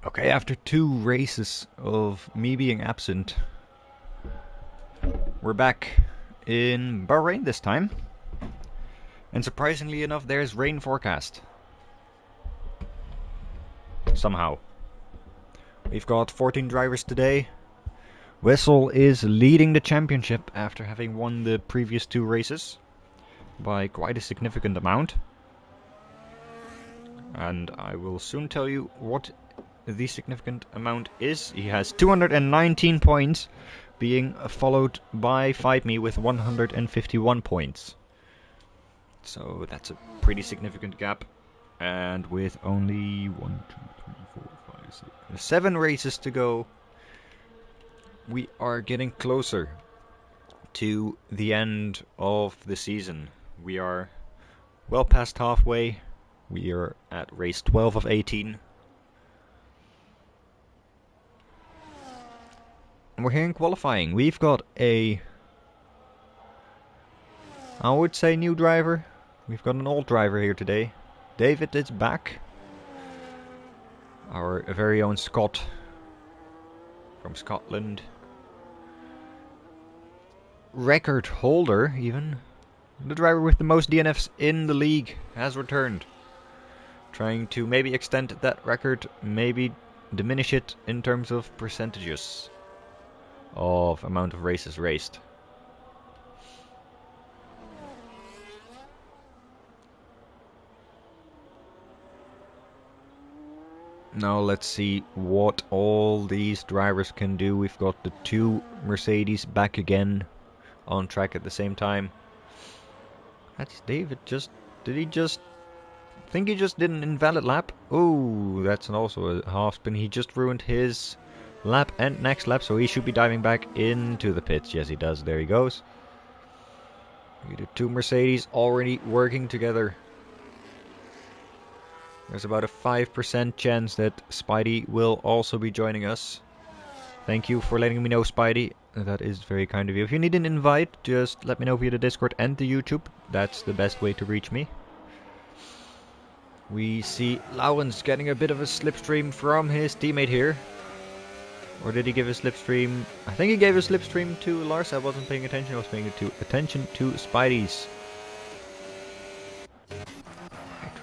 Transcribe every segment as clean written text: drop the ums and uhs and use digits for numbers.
Okay, after 2 races of me being absent, we're back in Bahrain this time. And surprisingly enough, there's rain forecast. Somehow. We've got 14 drivers today. Wessel is leading the championship after having won the previous 2 races by quite a significant amount. And I will soon tell you what the significant amount is. He has 219 points, being followed by Fight Me with 151 points. So that's a pretty significant gap. And with only 7 races to go, we are getting closer to the end of the season. We are well past halfway. We are at race 12 of 18. And we're here in qualifying. We've got I would say new driver. We've got an old driver here today. David is back. Our very own Scot from Scotland. Record holder, even. The driver with the most DNFs in the league has returned. Trying to maybe extend that record, maybe diminish it in terms of percentages of amount of races raced. Now let's see what all these drivers can do. We've got the 2 Mercedes back again on track at the same time. That's David. Did he just think he just did an invalid lap? Oh, that's also a half spin. He just ruined his lap and next lap, so he should be diving back into the pits. Yes, he does. There he goes. The 2 Mercedes already working together. There's about a 5% chance that Spidey will also be joining us. Thank you for letting me know, Spidey. That is very kind of you. If you need an invite, just let me know via the Discord and the YouTube. That's the best way to reach me. We see Lowens getting a bit of a slipstream from his teammate here. Or did he give a slipstream? I think he gave a slipstream to Lars. I wasn't paying attention. I was paying attention to Spidey's.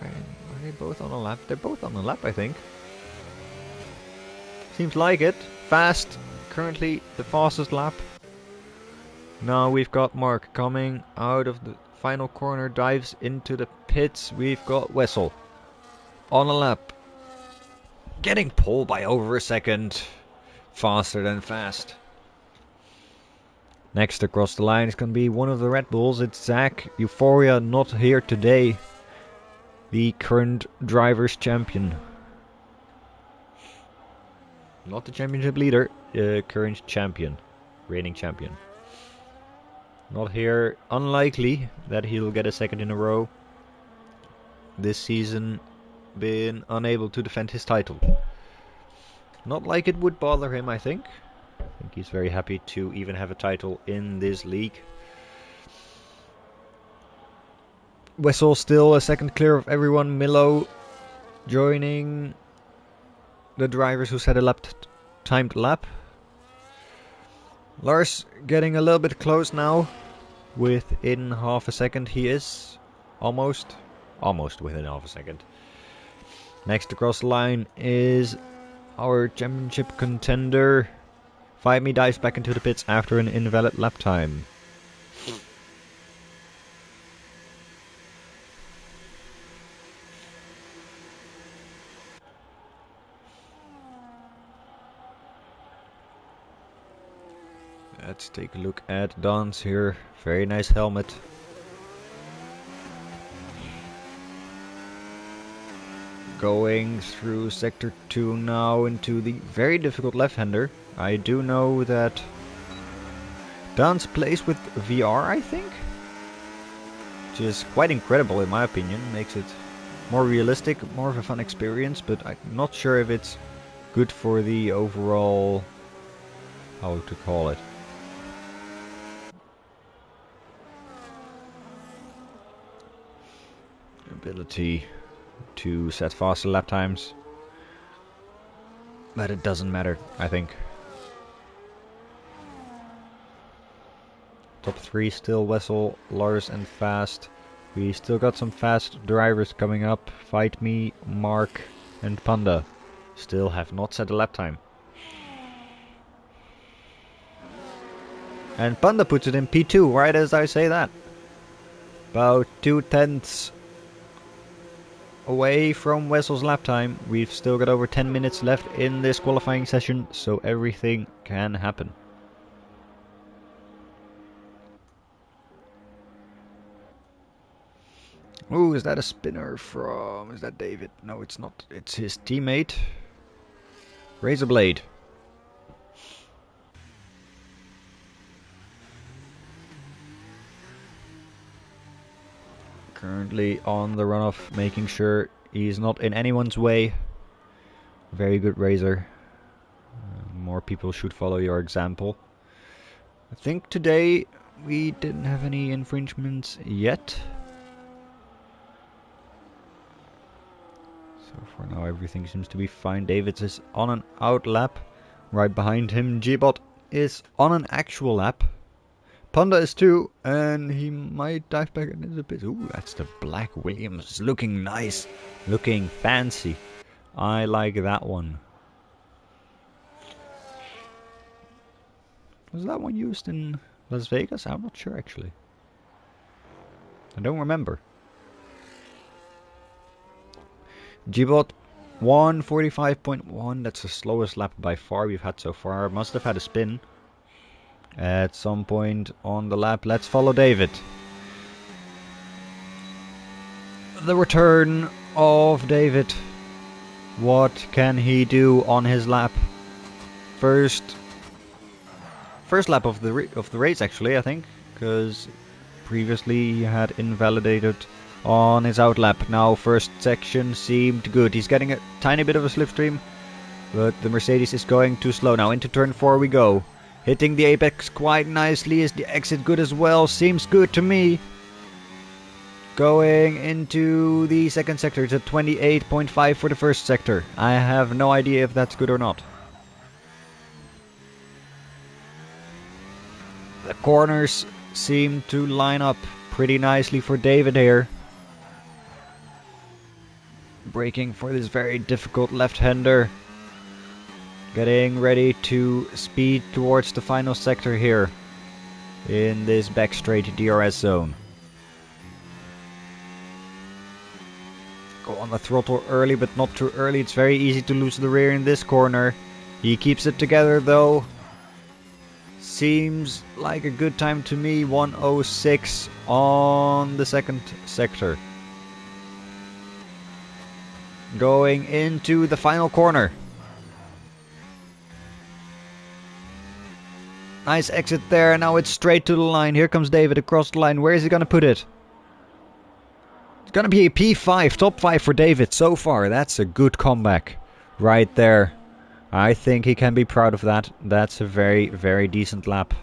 Are they both on a lap? They're both on a lap, I think. Seems like it. Fast. Currently the fastest lap. Now we've got Mark coming out of the final corner. Dives into the pits. We've got Wessel on a lap. Getting pulled by over a second. Faster than fast. Next across the line is going to be one of the Red Bulls. It's Zach. Euphoria not here today. The current Drivers' Champion. Not the championship leader. Current champion. Reigning champion. Not here. Unlikely that he'll get a second in a row. This season been unable to defend his title. Not like it would bother him, I think. I think he's very happy to even have a title in this league. Wessel still a second clear of everyone. Milo joining the drivers who set a timed lap. Lars getting a little bit close now. Within half a second he is. Almost within half a second. Next across the line is our championship contender. Fight Me dives back into the pits after an invalid lap time. Let's take a look at Don's here. Very nice helmet. Going through sector 2 now into the very difficult left-hander. I do know that Don's plays with VR, I think. Which is quite incredible in my opinion. Makes it more realistic, more of a fun experience. But I'm not sure if it's good for the overall... how to call it. Ability to set faster lap times. But it doesn't matter, I think. Top 3 still Wessel, Lars and Fast. We still got some fast drivers coming up. Fight Me, Mark and Panda. Still have not set a lap time. And Panda puts it in P2 right as I say that. About 2/10 away from Wessel's lap time. We've still got over 10 minutes left in this qualifying session, so everything can happen. Ooh, is that a spinner from... is that David? No, it's not. It's his teammate. Razorblade. Currently on the runoff, making sure he's not in anyone's way. Very good Razor. More people should follow your example. I think today we didn't have any infringements yet. So for now everything seems to be fine. Davids is on an out lap. Right behind him G-Bot is on an actual lap. Panda is too, and he might dive back into the pit. Ooh, that's the Black Williams. Looking nice. Looking fancy. I like that one. Was that one used in Las Vegas? I'm not sure actually. I don't remember. G-Bot 1:45.1. That's the slowest lap by far we've had so far. Must have had a spin at some point on the lap. Let's follow David. The return of David. What can he do on his lap? First lap of the race actually, I think, because previously he had invalidated on his out lap. Now first section seemed good. He's getting a tiny bit of a slipstream, but the Mercedes is going too slow. Now into turn 4 we go. Hitting the apex quite nicely. Is the exit good as well? Seems good to me. Going into the second sector. It's a 28.5 for the first sector. I have no idea if that's good or not. The corners seem to line up pretty nicely for David here. Braking for this very difficult left-hander. Getting ready to speed towards the final sector here in this back straight DRS zone. Go on the throttle early, but not too early. It's very easy to lose the rear in this corner. He keeps it together though. Seems like a good time to me. 1:06 on the second sector. Going into the final corner. Nice exit there. Now it's straight to the line. Here comes David across the line. Where is he going to put it? It's going to be a P5. Top 5 for David so far. That's a good comeback right there. I think he can be proud of that. That's a very, very decent lap.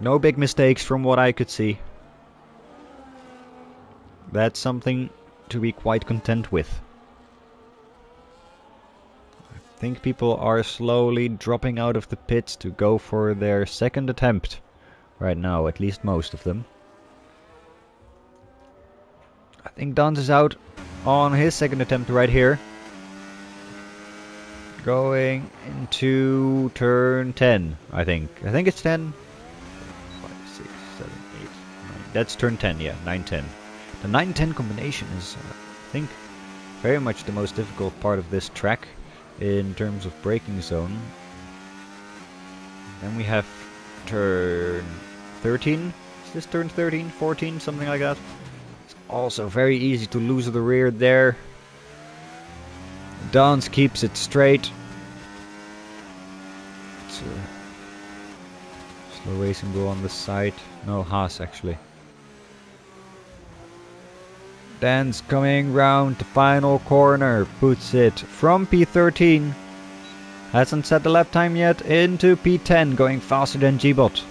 No big mistakes from what I could see. That's something to be quite content with. I think people are slowly dropping out of the pits to go for their second attempt right now, at least most of them. I think Dans is out on his second attempt right here. Going into turn 10, I think. I think it's 10. 5, 6, 7, 8, 9. That's turn 10, yeah, 9, 10. The 9-10 combination is, I think, very much the most difficult part of this track in terms of braking zone. Then we have turn 13. Is this turn 13, 14, something like that? It's also very easy to lose the rear there. Dans keeps it straight. It's a slow racing bull on the side. No, Haas actually. Dan's coming round the final corner, puts it from P13. Hasn't set the lap time yet, into P10, going faster than G-Bot.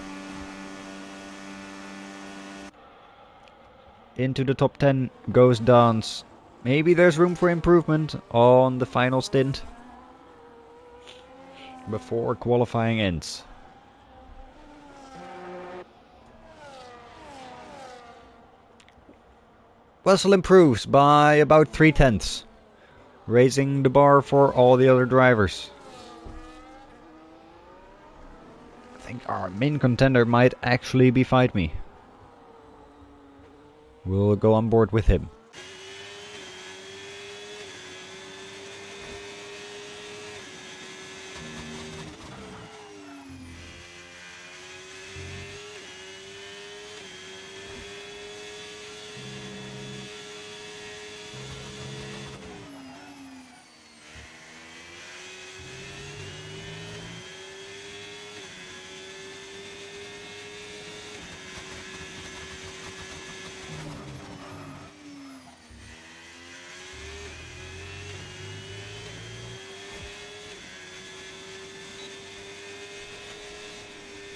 Into the top 10 goes Dans. Maybe there's room for improvement on the final stint before qualifying ends. Wessel improves by about 3/10, raising the bar for all the other drivers. I think our main contender might actually be Fight Me. We'll go on board with him.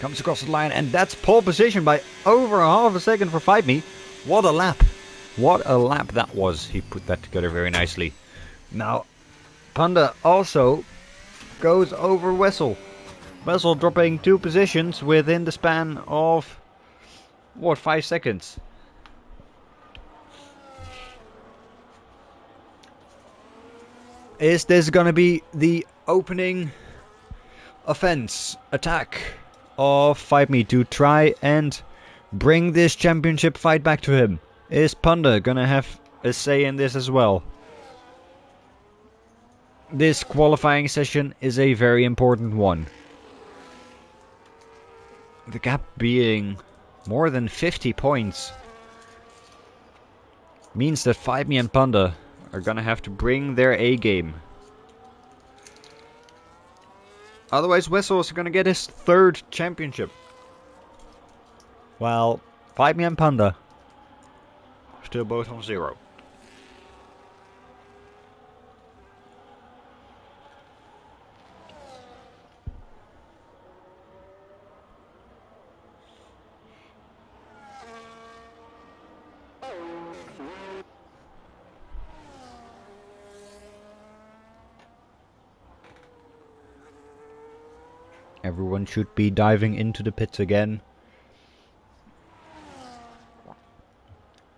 Comes across the line, and that's pole position by over half a second for Fight Me. What a lap. What a lap that was. He put that together very nicely. Now, Panda also goes over Wessel. Wessel dropping 2 positions within the span of, 5 seconds. Is this gonna be the opening attack of Fight Me to try and bring this championship fight back to him? Is Panda gonna have a say in this as well? This qualifying session is a very important one. The gap being more than 50 points means that Fight Me and Panda are gonna have to bring their A game. Otherwise, Wessel is gonna get his 3rd championship. While Fight Me and Panda still both on 0. Everyone should be diving into the pits again.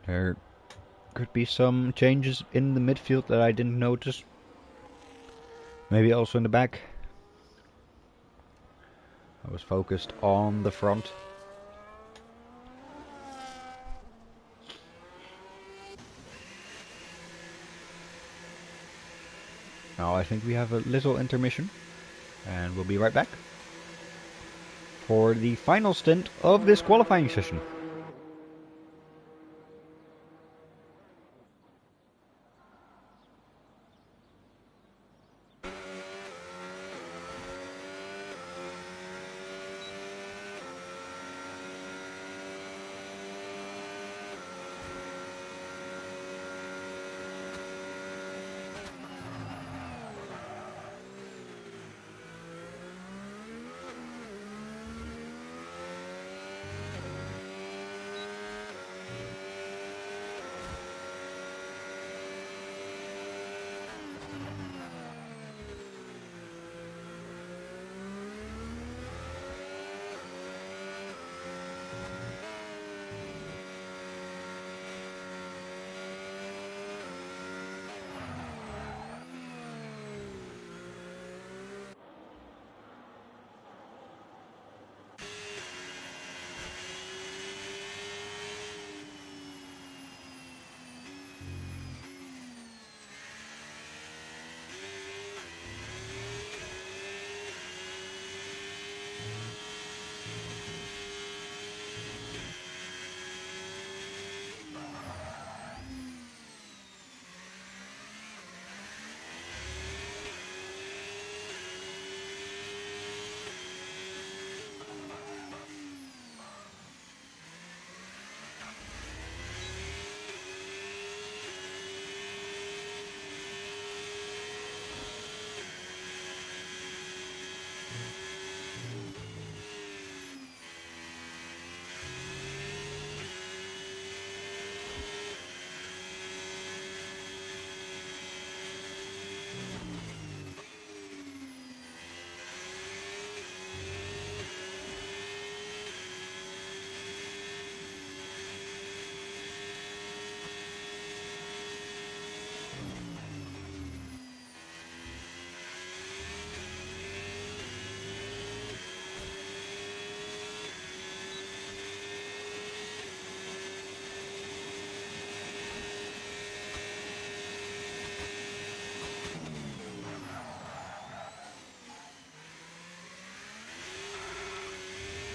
There could be some changes in the midfield that I didn't notice. Maybe also in the back. I was focused on the front. Now I think we have a little intermission. And we'll be right back for the final stint of this qualifying session.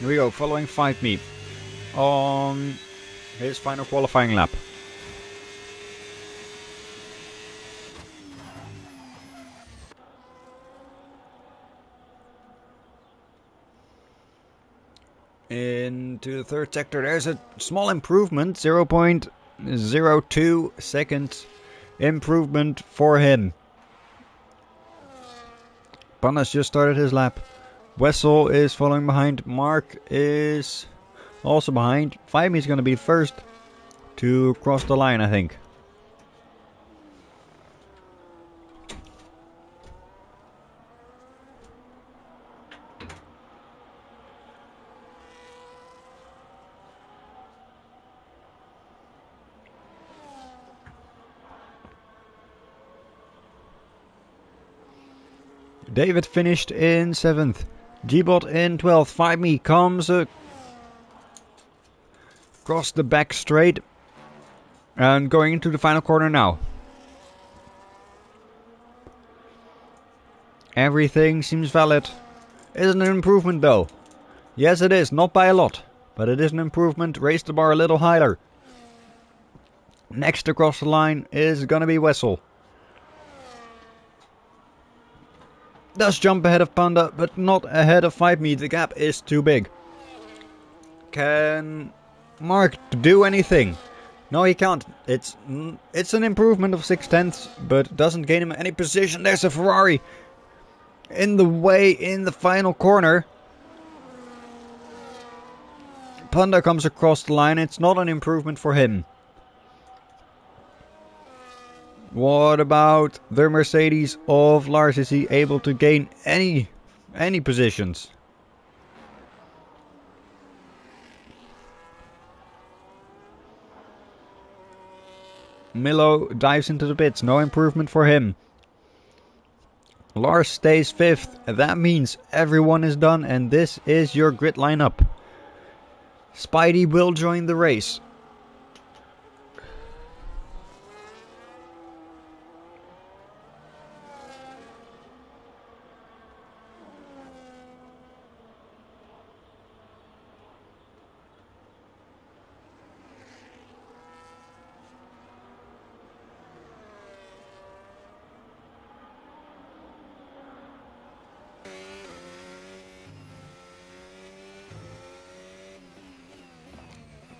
Here we go, following 5 me on his final qualifying lap. Into the third sector, there's a small improvement, 0.02 seconds improvement for him. Panna's just started his lap. Wessel is following behind. Mark is also behind. 5me is going to be first to cross the line, I think. David finished in 7th. G-Bot in 12th. 5me comes across the back straight. And going into the final corner now. Everything seems valid. Isn't an improvement though. Yes it is, not by a lot. But it is an improvement. Raise the bar a little higher. Next across the line is gonna be Wessel. Does jump ahead of Panda, but not ahead of 5me. The gap is too big. Can Mark do anything? No, he can't. It's an improvement of 6/10, but doesn't gain him any position. There's a Ferrari in the way in the final corner. Panda comes across the line. It's not an improvement for him. What about the Mercedes of Lars? Is he able to gain any positions? Milo dives into the pits. No improvement for him. Lars stays 5th. That means everyone is done, and this is your grid lineup. Spidey will join the race.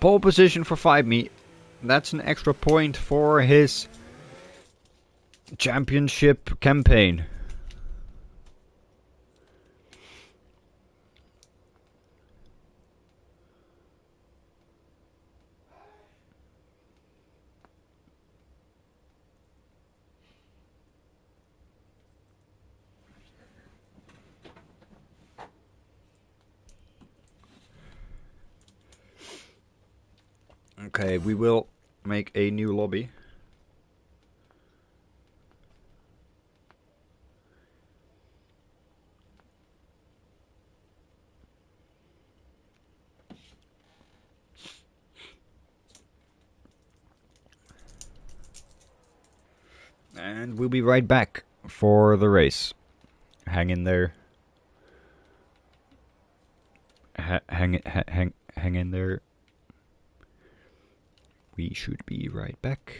Pole position for 5me. That's an extra point for his championship campaign. Okay, we will make a new lobby. And we'll be right back for the race. Hang in there. Hang in there. We should be right back.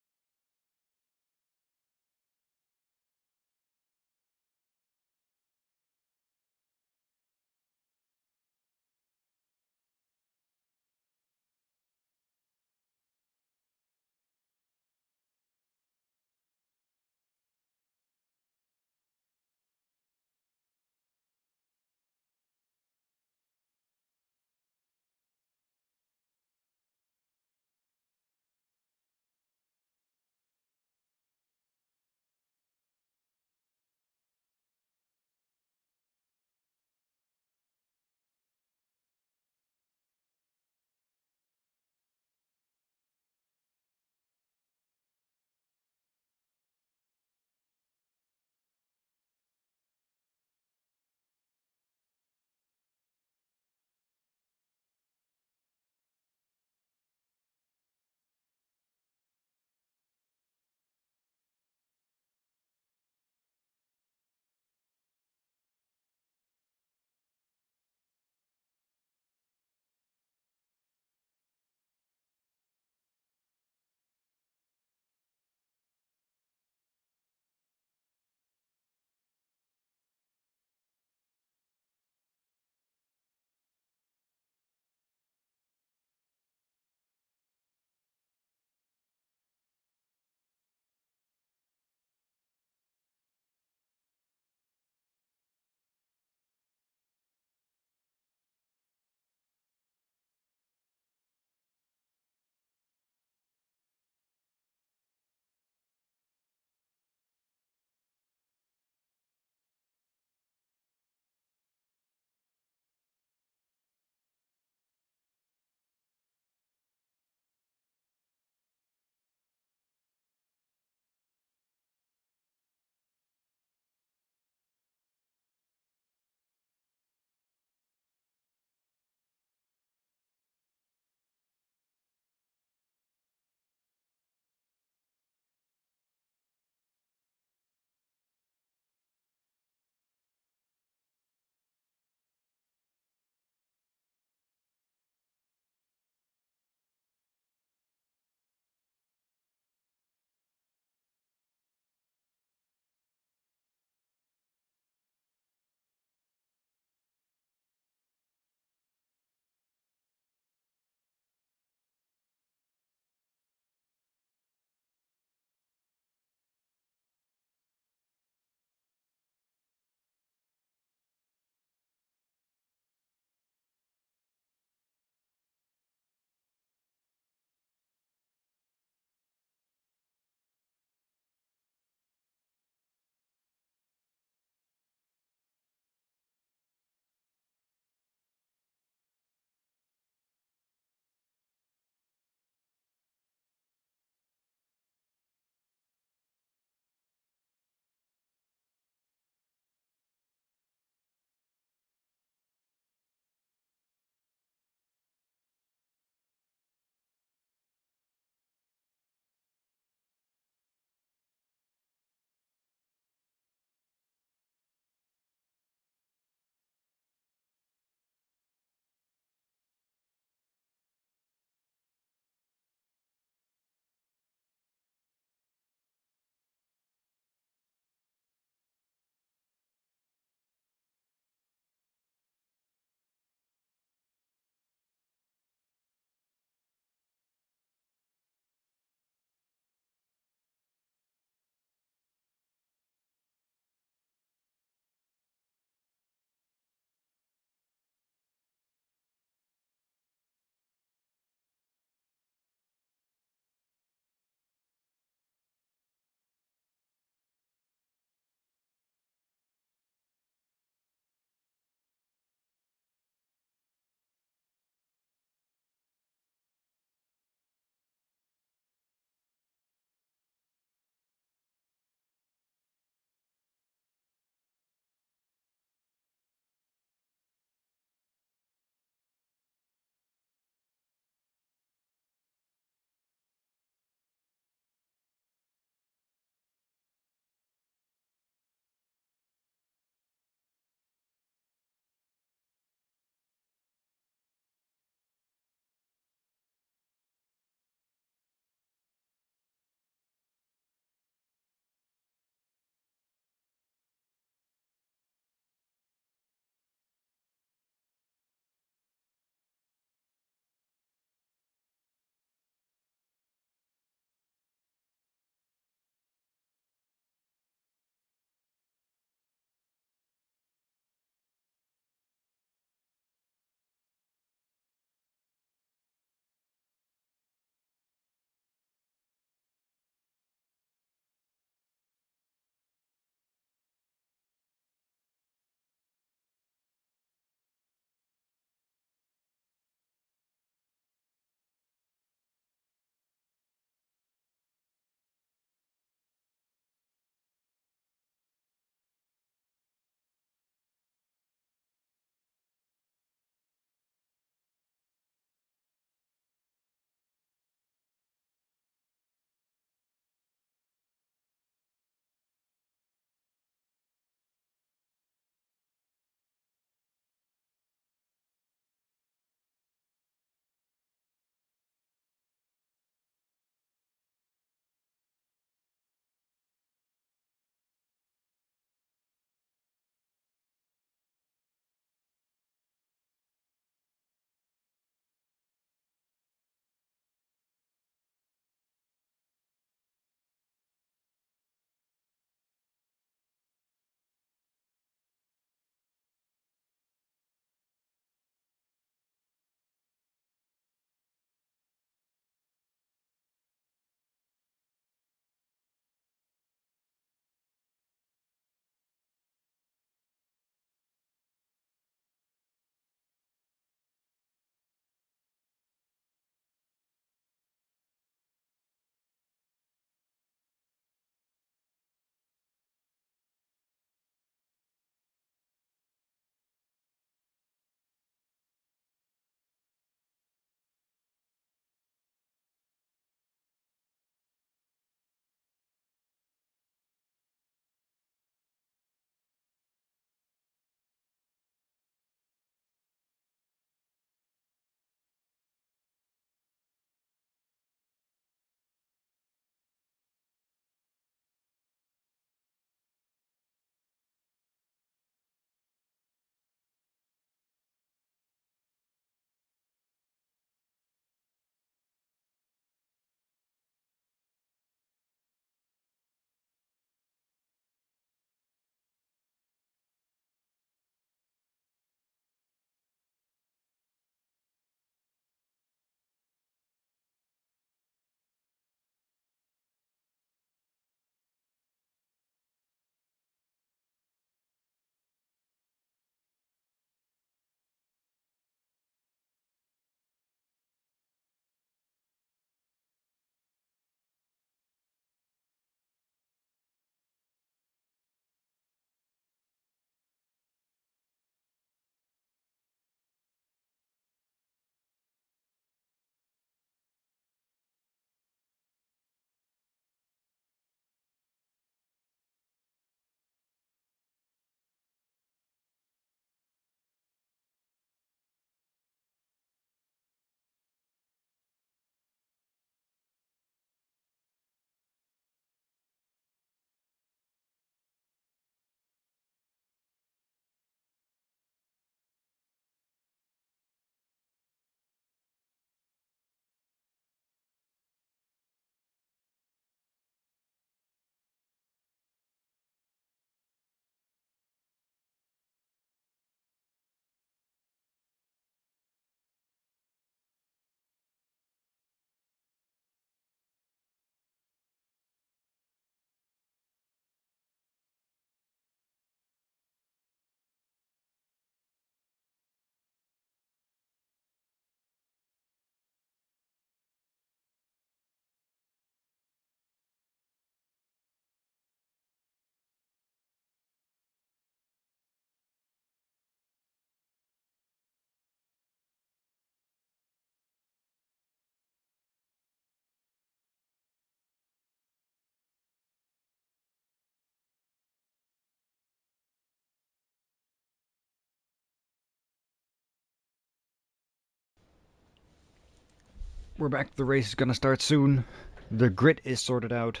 We're back. The race is gonna start soon. The grid is sorted out.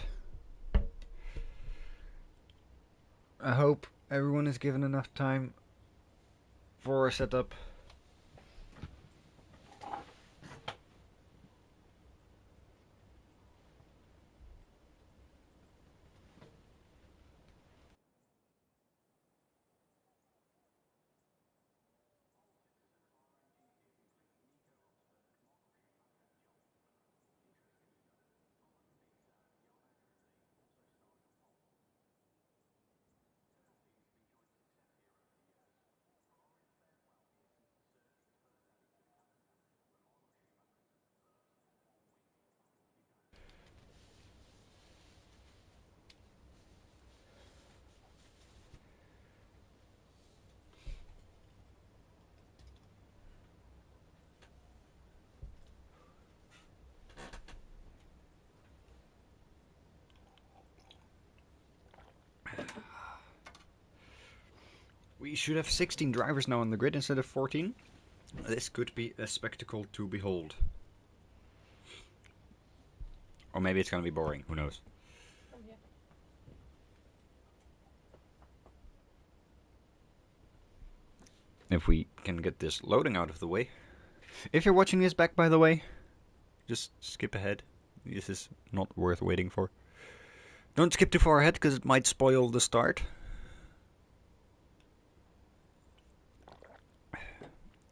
I hope everyone is given enough time for a setup. We should have 16 drivers now on the grid instead of 14. This could be a spectacle to behold. Or maybe it's gonna be boring, who knows. If we can get this loading out of the way. If you're watching this back, by the way, just skip ahead. This is not worth waiting for. Don't skip too far ahead, because it might spoil the start.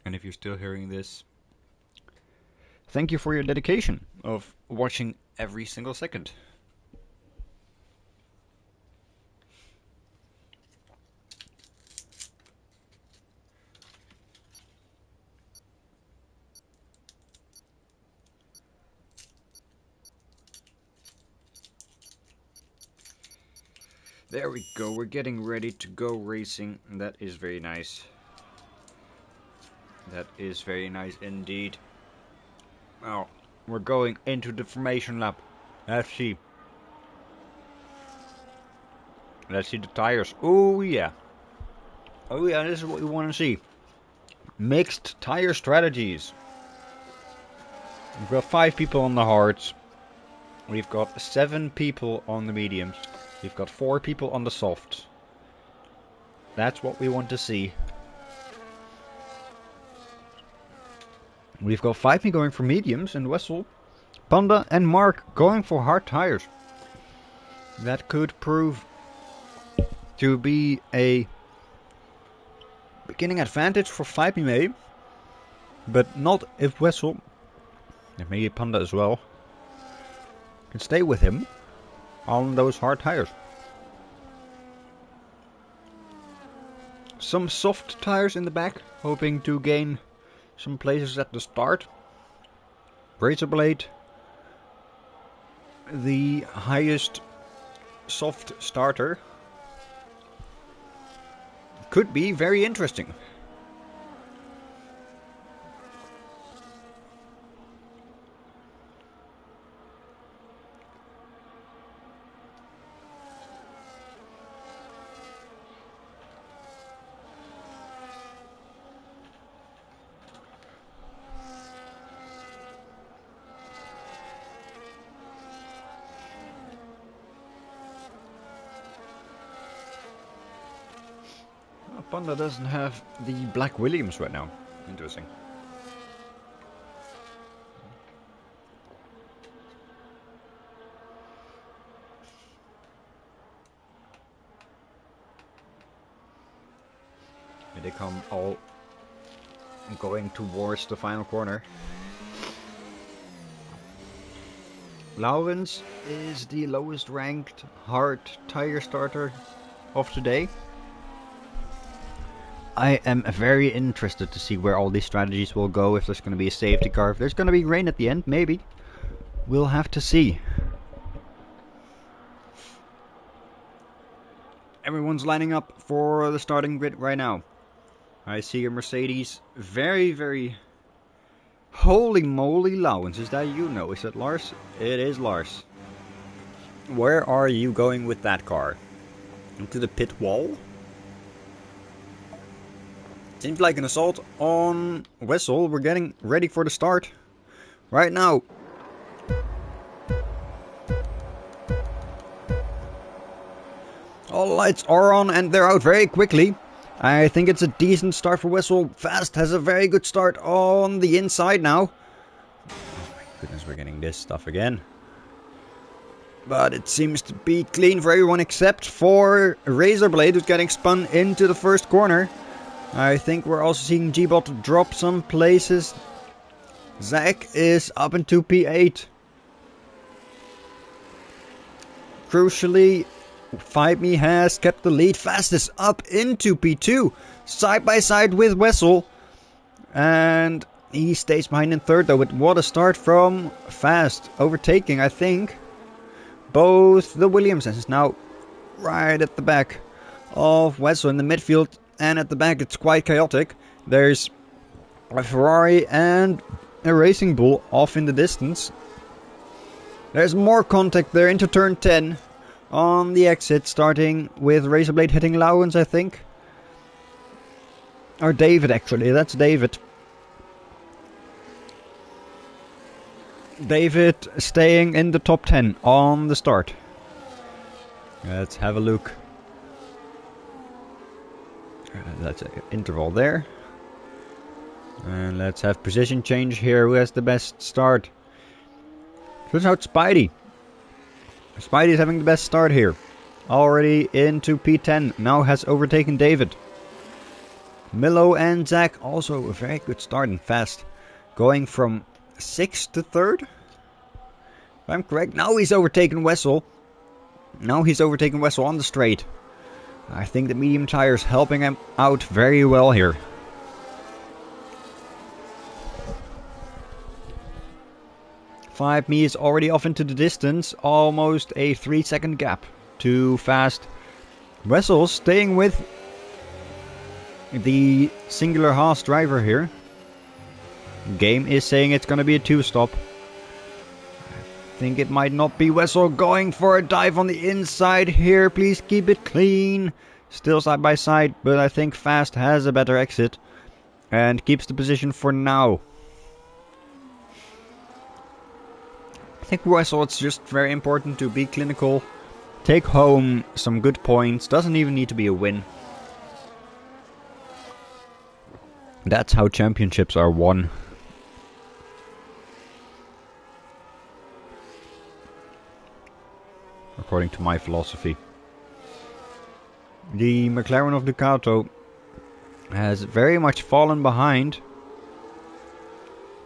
And if you're still hearing this, thank you for your dedication of watching every single second. There we go, we're getting ready to go racing. That is very nice. That is very nice indeed. Now, we're going into the formation lap. Let's see. Let's see the tires. Oh yeah. Oh yeah, this is what we want to see. Mixed tire strategies. We've got 5 people on the hards. We've got 7 people on the mediums. We've got 4 people on the softs. That's what we want to see. We've got 5 going for mediums and Wessel, Panda and Mark going for hard tires. That could prove to be a beginning advantage for 5 maybe, but not if Wessel, and maybe Panda as well, can stay with him on those hard tires. Some soft tires in the back, hoping to gain some places at the start. Razor Blade, the highest soft starter, could be very interesting. Panda doesn't have the Black Williams right now. Interesting. Here they come all going towards the final corner. Laurens is the lowest ranked hard tire starter of today. I am very interested to see where all these strategies will go, if there's going to be a safety car, if there's going to be rain at the end, maybe. We'll have to see. Everyone's lining up for the starting grid right now. I see a Mercedes, very... Holy moly, Laurens, is that you? No, is that Lars? It is Lars. Where are you going with that car? Into the pit wall? Seems like an assault on Wessel. We're getting ready for the start right now. All lights are on and they're out very quickly. I think it's a decent start for Wessel. Fast has a very good start on the inside now. Oh my goodness, we're getting this stuff again. But it seems to be clean for everyone except for Razorblade, who's getting spun into the first corner. I think we're also seeing G-Bot drop some places. Zach is up into P8. Crucially, 5Me has kept the lead. Fastest up into P2. Side by side with Wessel. And he stays behind in third though. But what a start from Fast. Overtaking, I think, both the Williamsons. Now right at the back of Wessel in the midfield. And at the back it's quite chaotic. There's a Ferrari and a Racing Bull off in the distance. There's more contact there into turn 10 on the exit, starting with Razorblade hitting Lowens, I think. Or David, actually. That's David. David staying in the top 10 on the start. Let's have a look. That's an interval there. And let's have position change here. Who has the best start? Turns out Spidey. Spidey's having the best start here. Already into P10. Now has overtaken David. Milo and Zach also a very good start and Fast. Going from 6th to 3rd. If I'm correct. Now he's overtaken Wessel. Now he's overtaken Wessel on the straight. I think the medium tires helping him out very well here. Me is already off into the distance, almost a 3-second gap to Fast. Wessel staying with the singular Haas driver here. Game is saying it's going to be a 2-stop. I think it might not be. Wessel going for a dive on the inside here. Please keep it clean. Still side by side, but I think Fast has a better exit and keeps the position for now. I think Wessel, it's just very important to be clinical, take home some good points, doesn't even need to be a win. That's how championships are won. According to my philosophy. The McLaren of Ducato has very much fallen behind.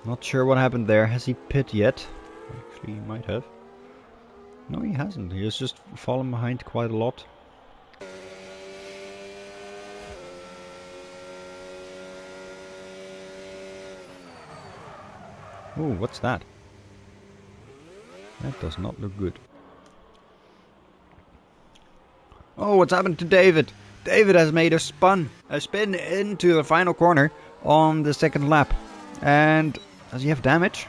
Not sure what happened there. Has he pit yet? Actually, he might have. No, he hasn't. He has just fallen behind quite a lot. Oh, what's that? That does not look good. Oh, what's happened to David? David has made a spin into the final corner on the second lap. And does he have damage?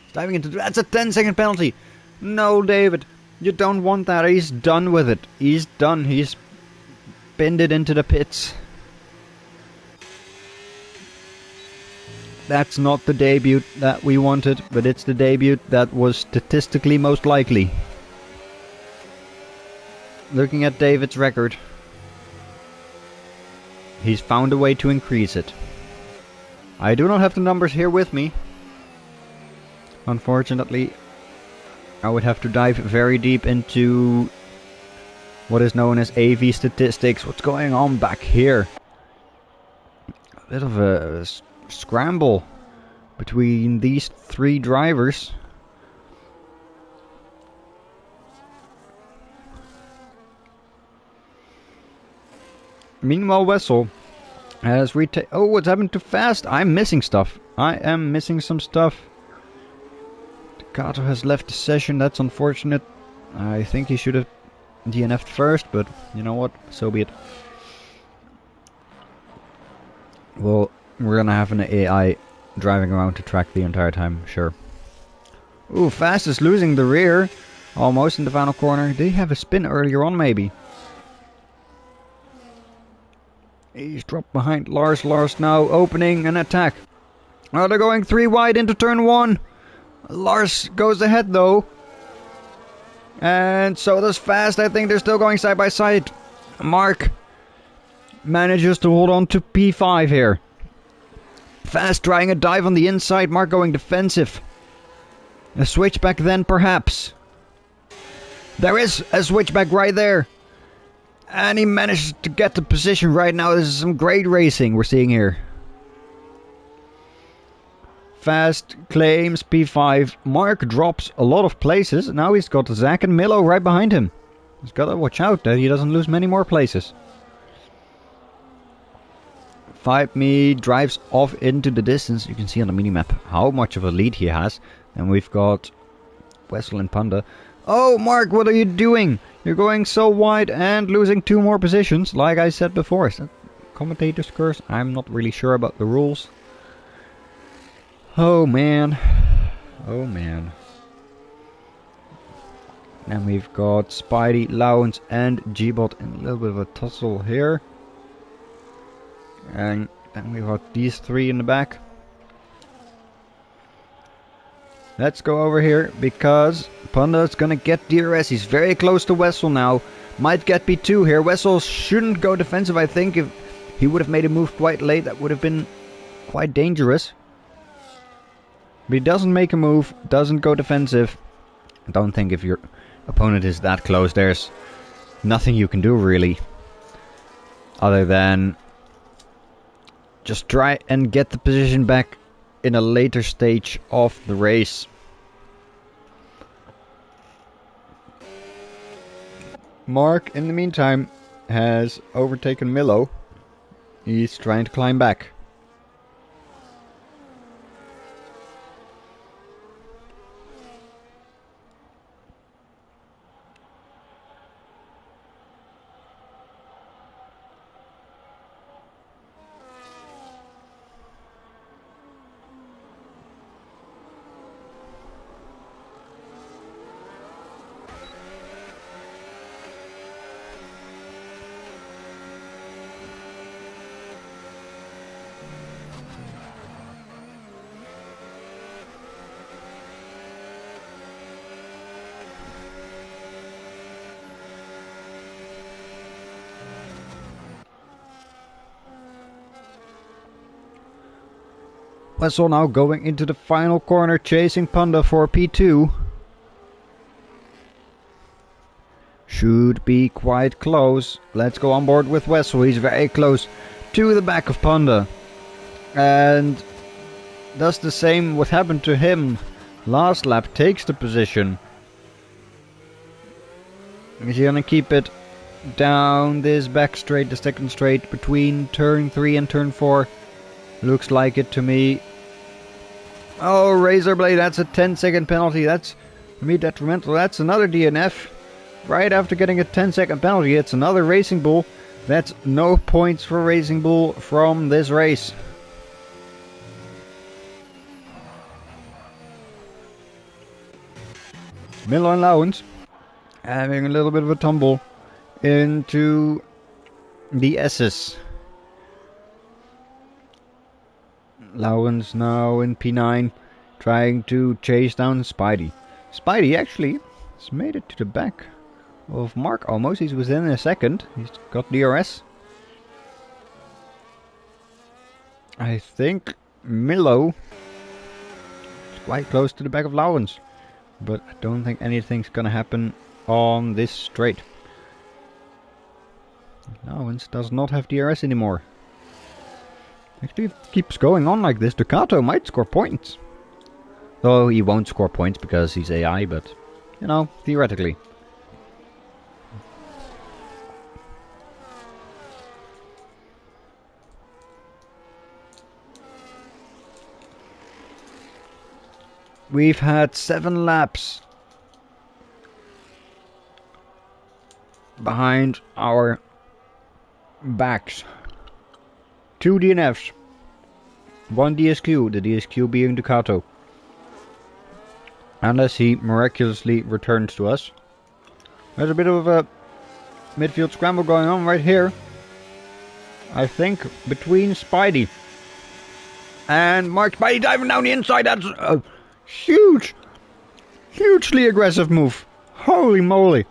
He's diving into... That's a 10-second penalty. No, David. You don't want that. He's done with it. He's done. He's pinned it into the pits. That's not the debut that we wanted, but it's the debut that was statistically most likely. Looking at David's record, he's found a way to increase it. I do not have the numbers here with me. Unfortunately, I would have to dive very deep into what is known as AV statistics. What's going on back here? A bit of a scramble between these three drivers. Meanwhile, Wessel has retaken... Oh, what's happened to Fast? I'm missing stuff. I am missing some stuff. Ducato has left the session. That's unfortunate. I think he should have DNF'd first, but you know what? So be it. Well, we're gonna have an AI driving around the track the entire time, sure. Ooh, Fast is losing the rear. Almost in the final corner. Did he have a spin earlier on, maybe? He's dropped behind Lars. Lars now opening an attack. Oh, they're going 3 wide into turn 1. Lars goes ahead though. And so does Fast. I think they're still going side by side. Mark manages to hold on to P5 here. Fast trying a dive on the inside. Mark going defensive. A switchback then perhaps. There is a switchback right there. And he managed to get the position right now. This is some great racing we're seeing here. Fast claims P5. Mark drops a lot of places. Now he's got Zach and Milo right behind him. He's got to watch out that he doesn't lose many more places. 5Me drives off into the distance. You can see on the minimap how much of a lead he has. And we've got Wessel and Panda. Oh, Mark, what are you doing? You're going so wide and losing 2 more positions, like I said before. Is that commentator's curse? I'm not really sure about the rules. Oh, man. Oh, man. And we've got Spidey, Lowens and G-Bot in a little bit of a tussle here. And then we've got these 3 in the back. Let's go over here because Panda's gonna get DRS. He's very close to Wessel now. Might get P2 here. Wessel shouldn't go defensive, I think. If he would have made a move quite late, that would have been quite dangerous. But he doesn't make a move, doesn't go defensive. I don't think if your opponent is that close, there's nothing you can do really. Other than just try and get the position back in a later stage of the race. Mark, in the meantime, has overtaken Milo. He's trying to climb back. Wessel now going into the final corner, chasing Panda for P2. Should be quite close. Let's go on board with Wessel. He's very close to the back of Panda. And does the same what happened to him last lap. Takes the position. Is he gonna keep it down this back straight, the second straight between turn 3 and turn 4? Looks like it to me. Oh, Razorblade, that's a 10-second penalty. That's, for me, detrimental. That's another DNF. Right after getting a 10-second penalty, it's another Racing Bull. That's no points for Racing Bull from this race. Miller and Lowens having a little bit of a tumble into the S's. Lowens now in P9, trying to chase down Spidey. Spidey actually has made it to the back of Mark almost. He's within a second. He's got DRS. I think Milo is quite close to the back of Lowens. But I don't think anything's gonna happen on this straight. Lowens does not have DRS anymore. Actually, if it keeps going on like this, Ducato might score points. Though he won't score points because he's AI, but, you know, theoretically. We've had 7 laps behind our backs. 2 DNFs. 1 DSQ, the DSQ being Ducato. Unless he miraculously returns to us. There's a bit of a midfield scramble going on right here. I think between Spidey and Mark. Spidey diving down the inside. That's a hugely aggressive move. Holy moly.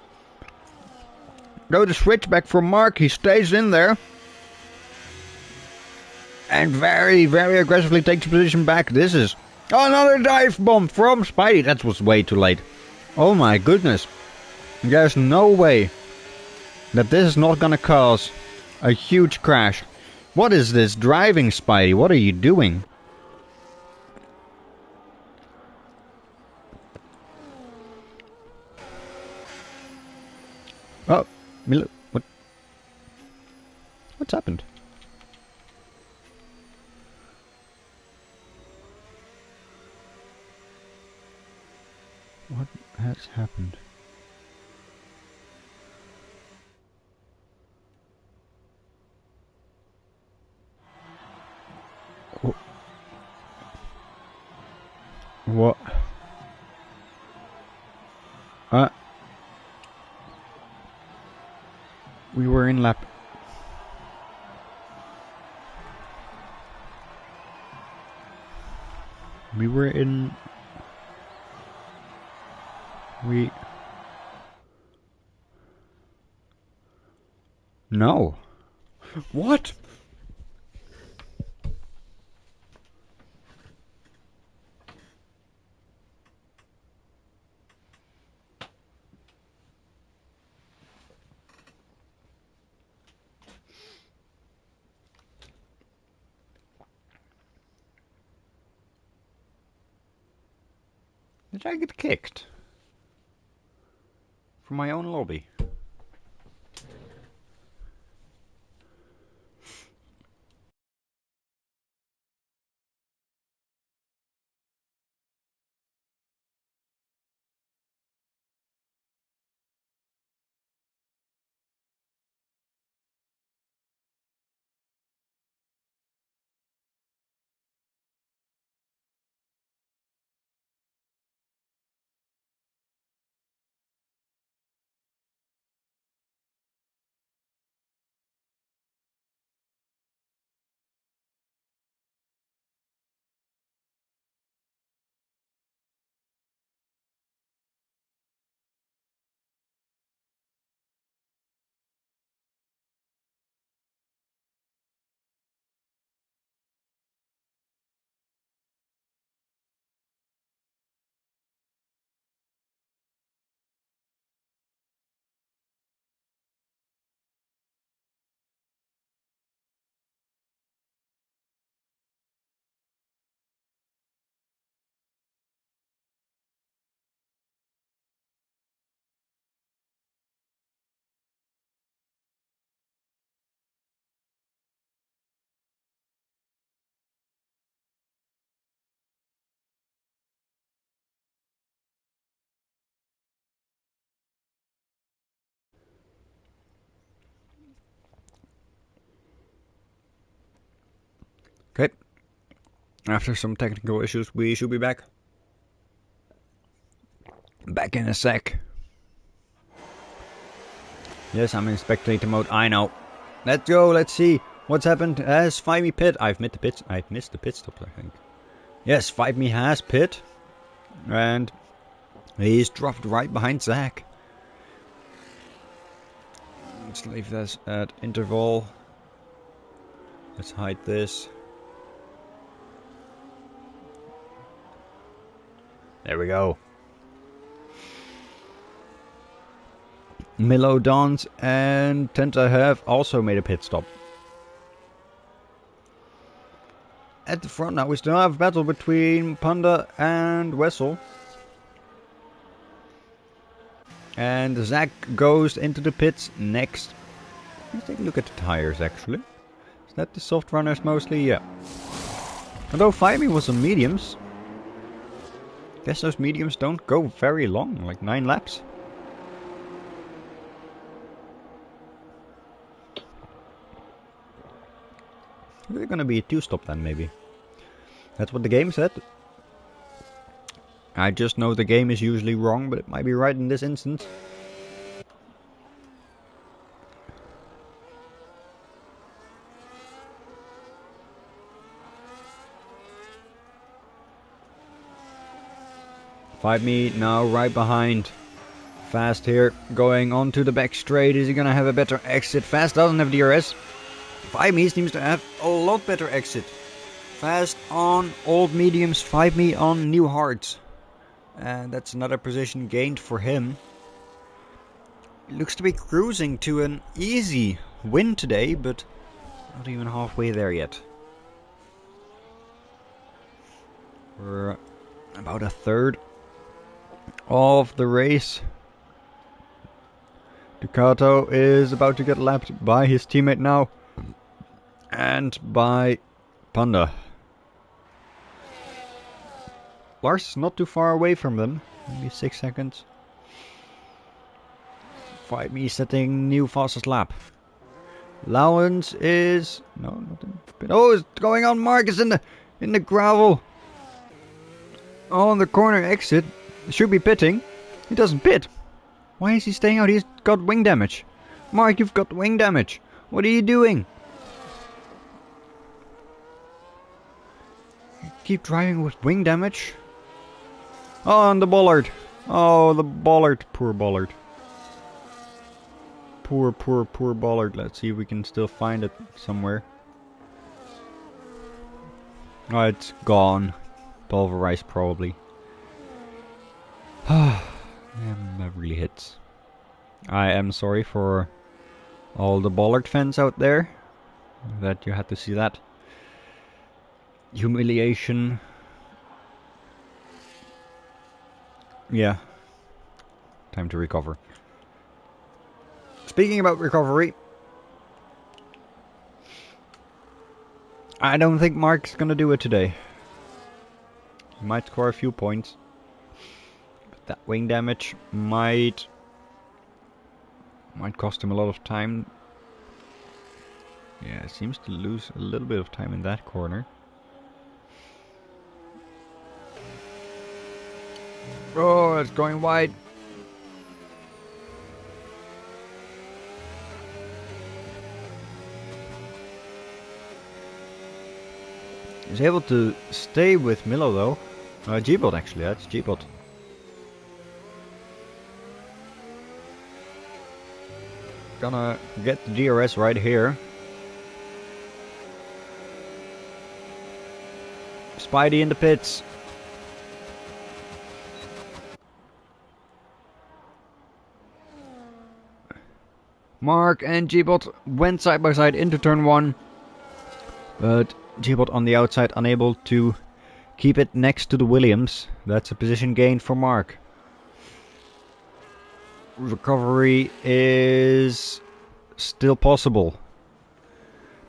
Go to switchback from Mark. He stays in there. And very, very aggressively takes position back. This is another dive bomb from Spidey. That was way too late. Oh my goodness. There's no way that this is not gonna cause a huge crash. What is this driving, Spidey? What are you doing? Oh, Milo, what's happened? What has happened? What? We were in lap. We were in. No. What? Did I get kicked? From my own lobby? Okay. After some technical issues, we should be back. Back in a sec. Yes, I'm in spectator mode. I know. Let's go. Let's see what's happened. Has Five Me pit? I've missed the pit stop, I think. Yes, Five Me has pit, and he's dropped right behind Zach. Let's leave this at interval. Let's hide this. There we go. Milo Dons and Tenta have also made a pit stop. At the front now, we still have a battle between Panda and Wessel. And Zach goes into the pits next. Let's take a look at the tires, actually. Is that the soft runners mostly? Yeah. Although Fivey was on mediums. Guess those mediums don't go very long, like 9 laps. They're gonna be a 2-stop then, maybe. That's what the game said. I just know the game is usually wrong, but it might be right in this instance. Five Me now right behind Fast here, going on to the back straight. Is he gonna have a better exit? Fast doesn't have DRS. 5me seems to have a lot better exit. Fast on old mediums, 5me on new hards. And that's another position gained for him. He looks to be cruising to an easy win today, but not even halfway there yet. We're about a third of the race. Ducato is about to get lapped by his teammate now. And by Panda. Lars is not too far away from them. Maybe 6 seconds. 5me setting new fastest lap. Lowens is... No, not in the pit. Oh, it's going on. Mark is in the gravel. On the corner exit. Should be pitting. He doesn't pit. Why is he staying out? He's got wing damage. Mark, you've got wing damage. What are you doing? Keep driving with wing damage. Oh, and the bollard. Oh, the bollard. Poor bollard. Poor bollard. Let's see if we can still find it somewhere. Oh, it's gone. Pulverized probably. That really hits. I am sorry for all the bollard fans out there that you had to see that. Humiliation. Yeah. Time to recover. Speaking about recovery, I don't think Mark's gonna do it today. He might score a few points. But that wing damage might cost him a lot of time. Yeah, it seems to lose a little bit of time in that corner. Oh, it's going wide. He's able to stay with Milo though. G-Bot actually, that's G-Bot. Gonna get the DRS right here. Spidey in the pits. Mark and G-Bot went side by side into turn 1. But G-Bot on the outside unable to keep it next to the Williams. That's a position gain for Mark. Recovery is still possible.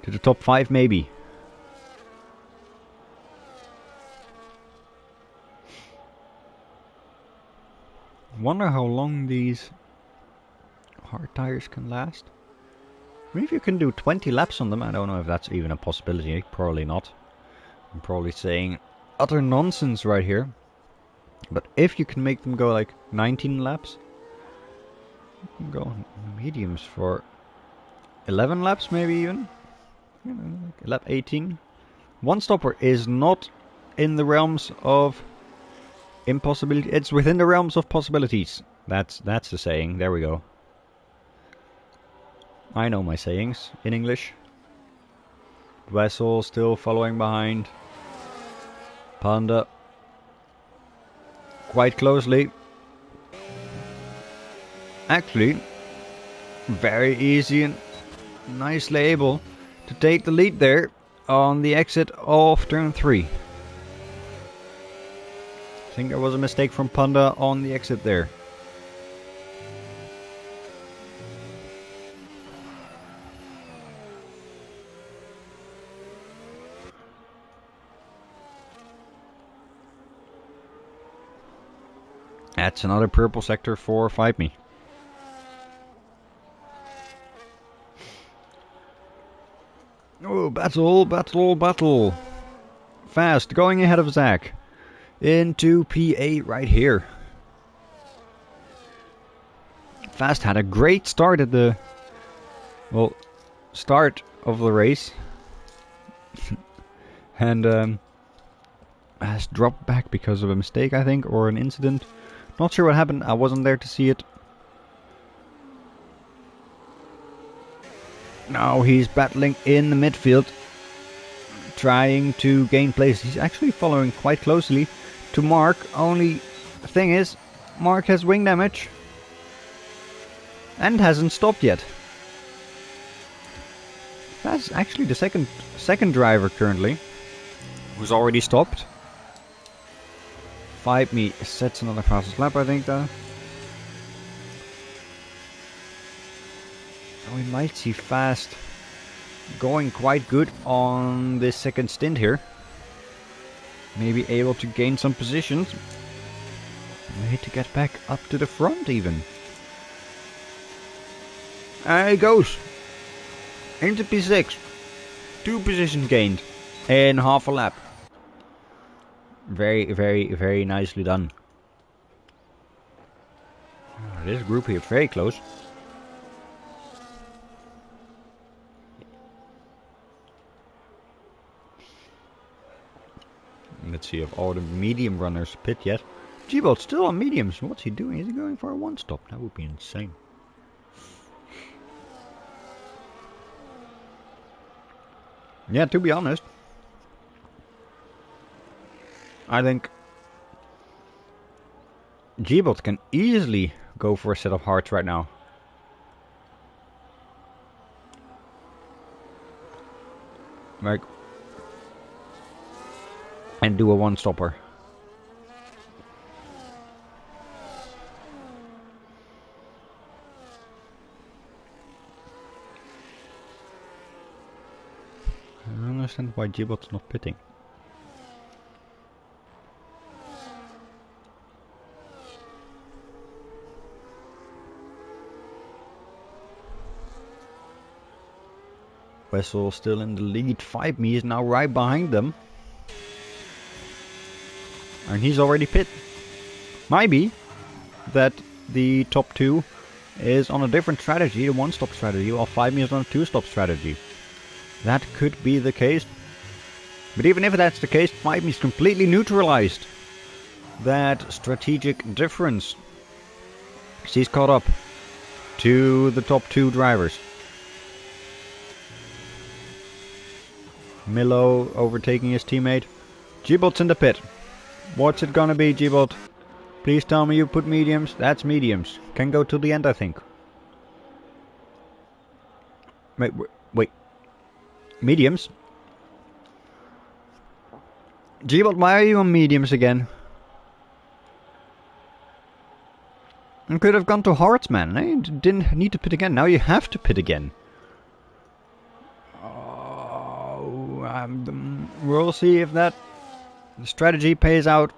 To the top 5 maybe. Wonder how long these hard tires can last. Maybe if you can do 20 laps on them. I don't know if that's even a possibility. Probably not. I'm probably saying utter nonsense right here. But if you can make them go like 19 laps, you can go on mediums for 11 laps maybe even. You know, like lap 18. One stopper is not in the realms of impossibility. It's within the realms of possibilities. That's the saying. There we go. I know my sayings in English. Vessel still following behind. Panda quite closely. Actually, very easy and nicely able to take the lead there on the exit of turn 3. I think there was a mistake from Panda on the exit there. That's another purple sector for Fight Me. Oh, battle. Fast, going ahead of Zach. Into P8 right here. Fast had a great start at the... well, start of the race. And has dropped back because of a mistake, I think, or an incident. Not sure what happened, I wasn't there to see it. Now he's battling in the midfield, trying to gain place. He's actually following quite closely to Mark. Only thing is, Mark has wing damage and hasn't stopped yet. That's actually the second driver currently who's already stopped. 5me sets another fastest lap, I think, though. We might see Fast going quite good on this second stint here. Maybe able to gain some positions. Maybe to get back up to the front even. There he goes. Into P6. 2 positions gained in half a lap. Very, very, very nicely done. This group here very close. Let's see if all the medium runners pit yet. G-Bolt's still on mediums. What's he doing? Is he going for a one stop? That would be insane. Yeah, to be honest, I think G-Bolt can easily go for a set of hearts right now. Like, and do a one stopper. I don't understand why G-Bot's not pitting. Wessel still in the lead. 5me is now right behind them. And he's already pit. Might be that the top 2 is on a different strategy, the one stop strategy, while 5me is on a 2-stop strategy. That could be the case. But even if that's the case, 5me is completely neutralized that strategic difference. He's caught up to the top 2 drivers. Milo overtaking his teammate. G-Bolt's in the pit. What's it gonna be, G-Bolt? Please tell me you put mediums. That's mediums. Can go to the end, I think. Wait. Mediums? G-Bolt, why are you on mediums again? You could have gone to hearts, man. You didn't need to pit again. Now you have to pit again. We'll see if that strategy pays out.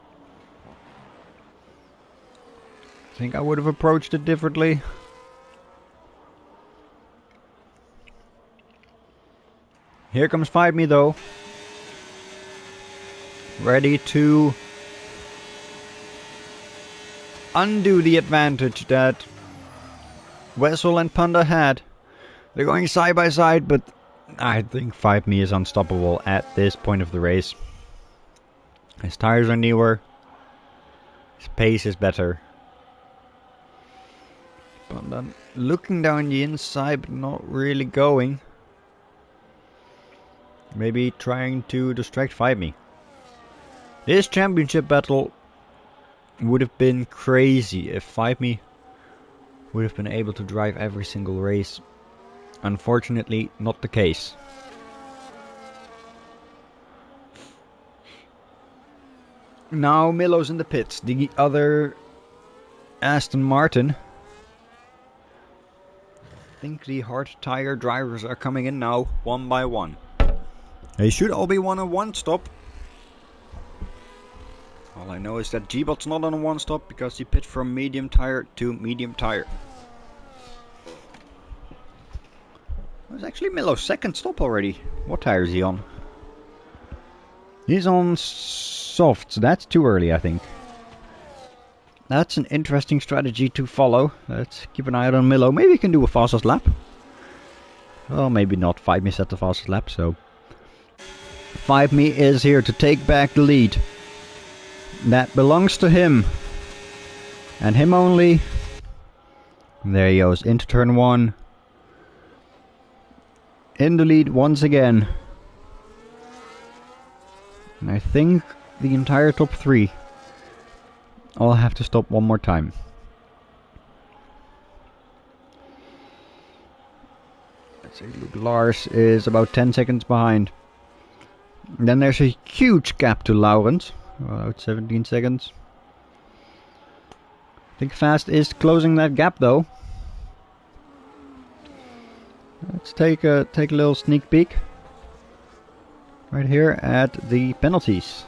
I think I would have approached it differently. Here comes 5me though. Ready to undo the advantage that Wessel and Panda had. They're going side by side, but I think 5me is unstoppable at this point of the race. His tires are newer. His pace is better. Panda looking down the inside, but not really going. Maybe trying to distract 5me. This championship battle would have been crazy if 5me would have been able to drive every single race. Unfortunately, not the case. Now Milo's in the pits. The other Aston Martin. I think the hard tire drivers are coming in now, one by one. They should all be on a one stop. All I know is that G-Bot's not on a one stop because he pit from medium tire to medium tire. It was actually Milo's second stop already. What tire is he on? He's on softs. That's too early, I think. That's an interesting strategy to follow. Let's keep an eye out on Milo. Maybe he can do a fastest lap. Well, maybe not. 5me set the fastest lap, so 5me is here to take back the lead. That belongs to him. And him only. There he goes into turn 1. in the lead once again. And I think the entire top 3. I'll have to stop one more time. Let's say Luke Lars is about 10 seconds behind. And then there's a huge gap to Laurens. About 17 seconds. I think Fast is closing that gap though. Let's take a little sneak peek. Right here at the penalties.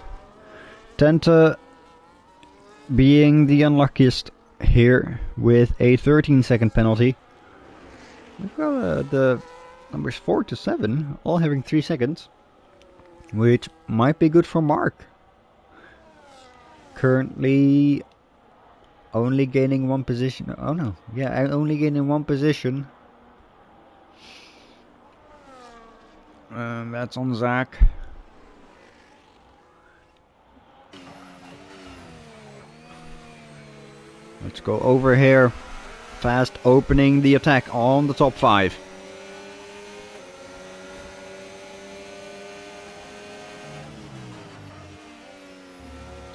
Tente being the unluckiest here with a 13-second penalty. We've got the numbers 4 to 7 all having 3 seconds. Which might be good for Mark. Currently only gaining 1 position. Oh no, yeah, only gaining 1 position. That's on Zach. Let's go over here. Fast opening the attack on the top 5.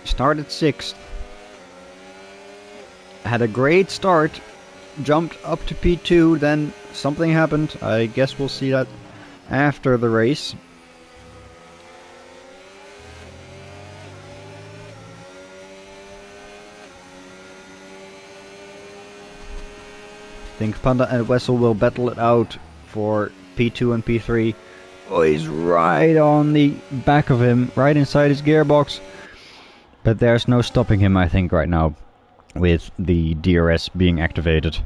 Started 6th. Had a great start. Jumped up to P2. Then something happened. I guess we'll see that after the race. I think Panda and Wessel will battle it out for P2 and P3. Oh, he's right on the back of him, right inside his gearbox. But there's no stopping him, I think, right now, with the DRS being activated.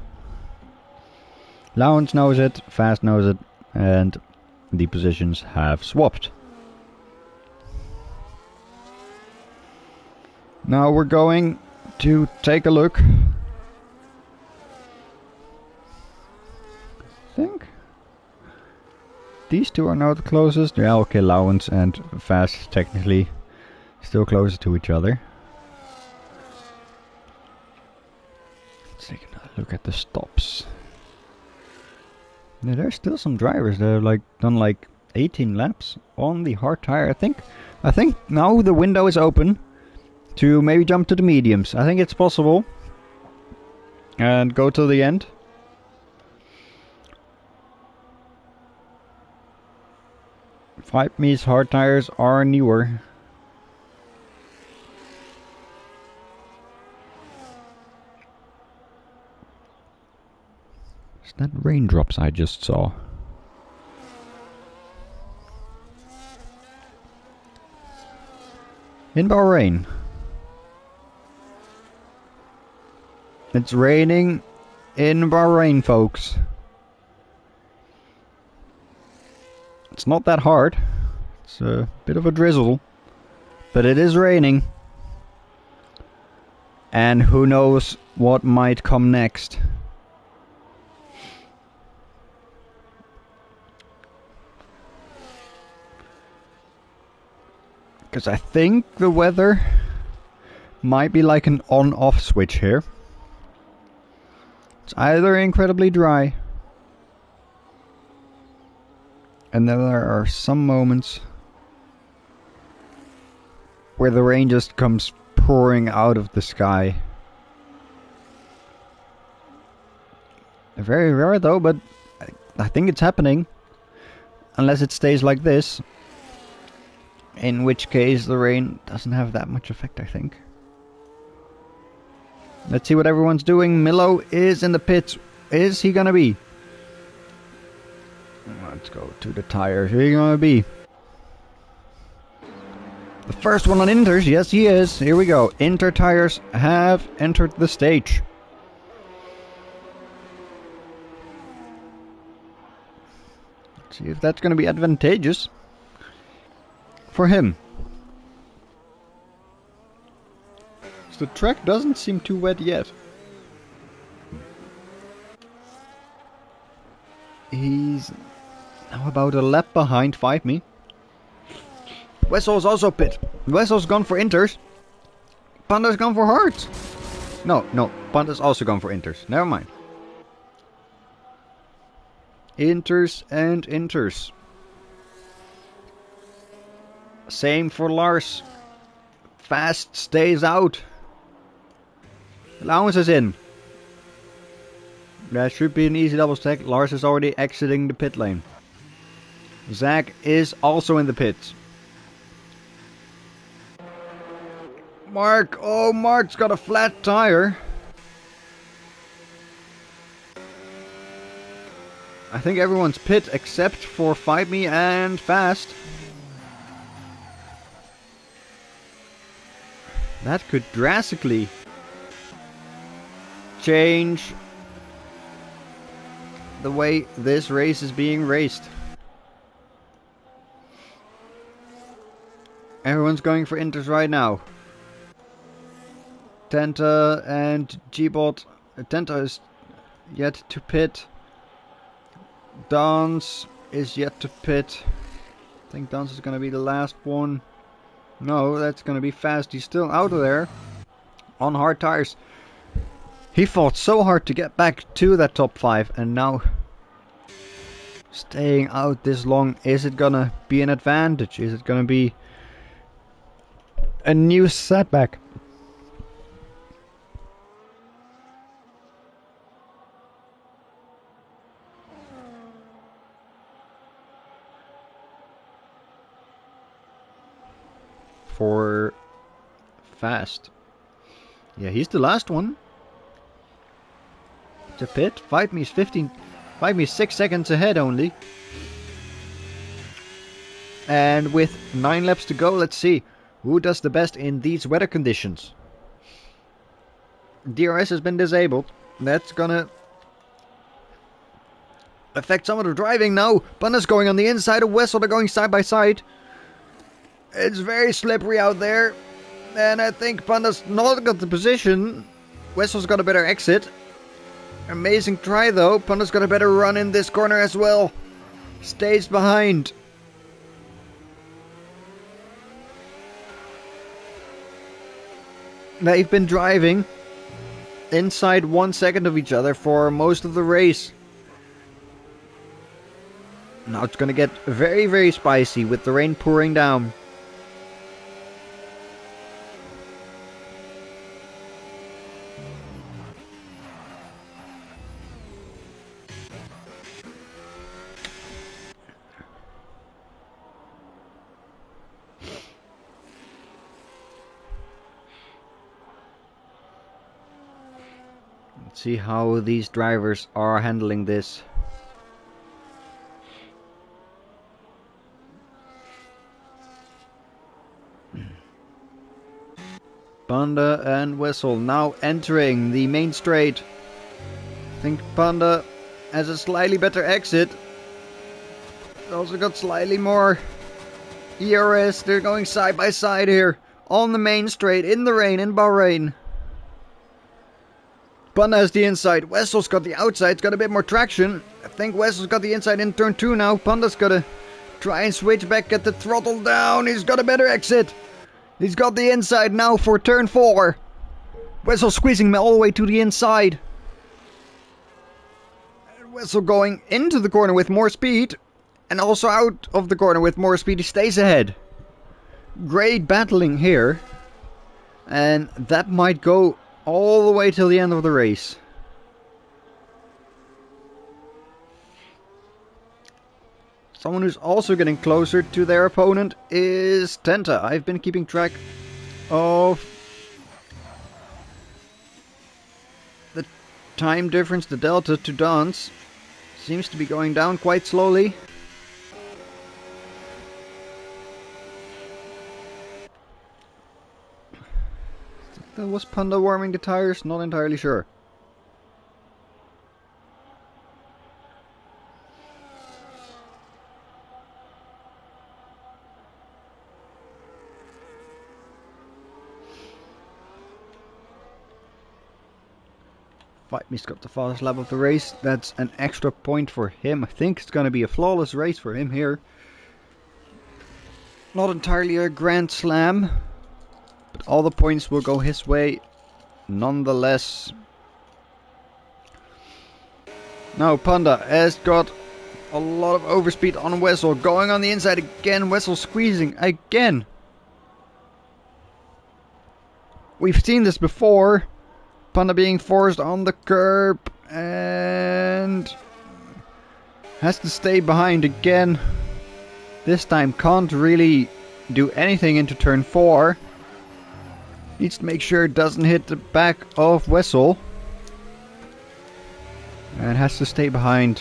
Laurens knows it, Fast knows it, and the positions have swapped. Now we're going to take a look. I think these two are now the closest. Yeah, okay, Laurens and Fast technically still closer to each other. Let's take another look at the stops. Yeah, there's still some drivers that have done 18 laps on the hard tire. I think now the window is open to maybe jump to the mediums. I think it's possible. And go to the end. Five Me's hard tires are newer. Is that raindrops I just saw? In Bahrain. It's raining in Bahrain, folks. It's not that hard. It's a bit of a drizzle. But it is raining. And who knows what might come next. Because I think the weather might be like an on-off switch here. It's either incredibly dry, and then there are some moments where the rain just comes pouring out of the sky. Very rare though, but I think it's happening. Unless it stays like this. In which case the rain doesn't have that much effect, I think. Let's see what everyone's doing. Milo is in the pits. Is he gonna be? Let's go to the tires. Who are you gonna be? The first one on Inters. Yes, he is. Here we go. Inter tires have entered the stage. Let's see if that's gonna be advantageous for him. The track doesn't seem too wet yet. He's now about a lap behind 5Me. Wessel's also pit. Wessel's gone for Inters. Panda's gone for Hards. No, Panda's also gone for Inters. Never mind. Inters and inters. Same for Lars. Fast stays out. Allowance is in. That should be an easy double stack. Lars is already exiting the pit lane. Zach is also in the pit. Mark. Oh, Mark's got a flat tire. I think everyone's pit except for Fight Me and Fast. That could drastically change the way this race is being raced. Everyone's going for inters right now. Tenta and G-Bot. Tenta is yet to pit. Dance is yet to pit. I think Dance is going to be the last one. No, that's going to be Fast. He's still out of there. On hard tires. He fought so hard to get back to that top 5. And now staying out this long. Is it going to be an advantage? Is it going to be a new setback? For Fast. Yeah, he's the last one to pit. Fight Me's 6 seconds ahead only. And with 9 laps to go, let's see who does the best in these weather conditions. DRS has been disabled. That's gonna affect some of the driving now. Panda's going on the inside of Wessel. They're going side by side. It's very slippery out there. And I think Panda's not got the position. Wessel's got a better exit. Amazing try though. Panda's got a better run in this corner as well. Stays behind. They've been driving inside 1 second of each other for most of the race. Now it's going to get very, very spicy with the rain pouring down. Let's see how these drivers are handling this. Panda and Wessel now entering the main straight. I think Panda has a slightly better exit. Also got slightly more ERS. They're going side by side here on the main straight in the rain in Bahrain. Panda has the inside. Wessel's got the outside. It's got a bit more traction. I think Wessel's got the inside in turn 2 now. Panda's got to try and switch back, get the throttle down. He's got a better exit. He's got the inside now for turn 4. Wessel squeezing him all the way to the inside. And Wessel going into the corner with more speed. And also out of the corner with more speed. He stays ahead. Great battling here. And that might go all the way till the end of the race. Someone who's also getting closer to their opponent is Tenta. I've been keeping track of the time difference, the delta to Dance. Seems to be going down quite slowly. Was Panda warming the tires? Not entirely sure. Fight Me's got the fastest lap of the race. That's an extra point for him. I think it's going to be a flawless race for him here. Not entirely a grand slam. But all the points will go his way, nonetheless. Now Panda has got A lot of overspeed on Wessel. Going on the inside again. Wessel squeezing again. We've seen this before. Panda being forced on the curb. And has to stay behind again. This time can't really do anything into turn 4. Needs to make sure it doesn't hit the back of Wessel. And has to stay behind.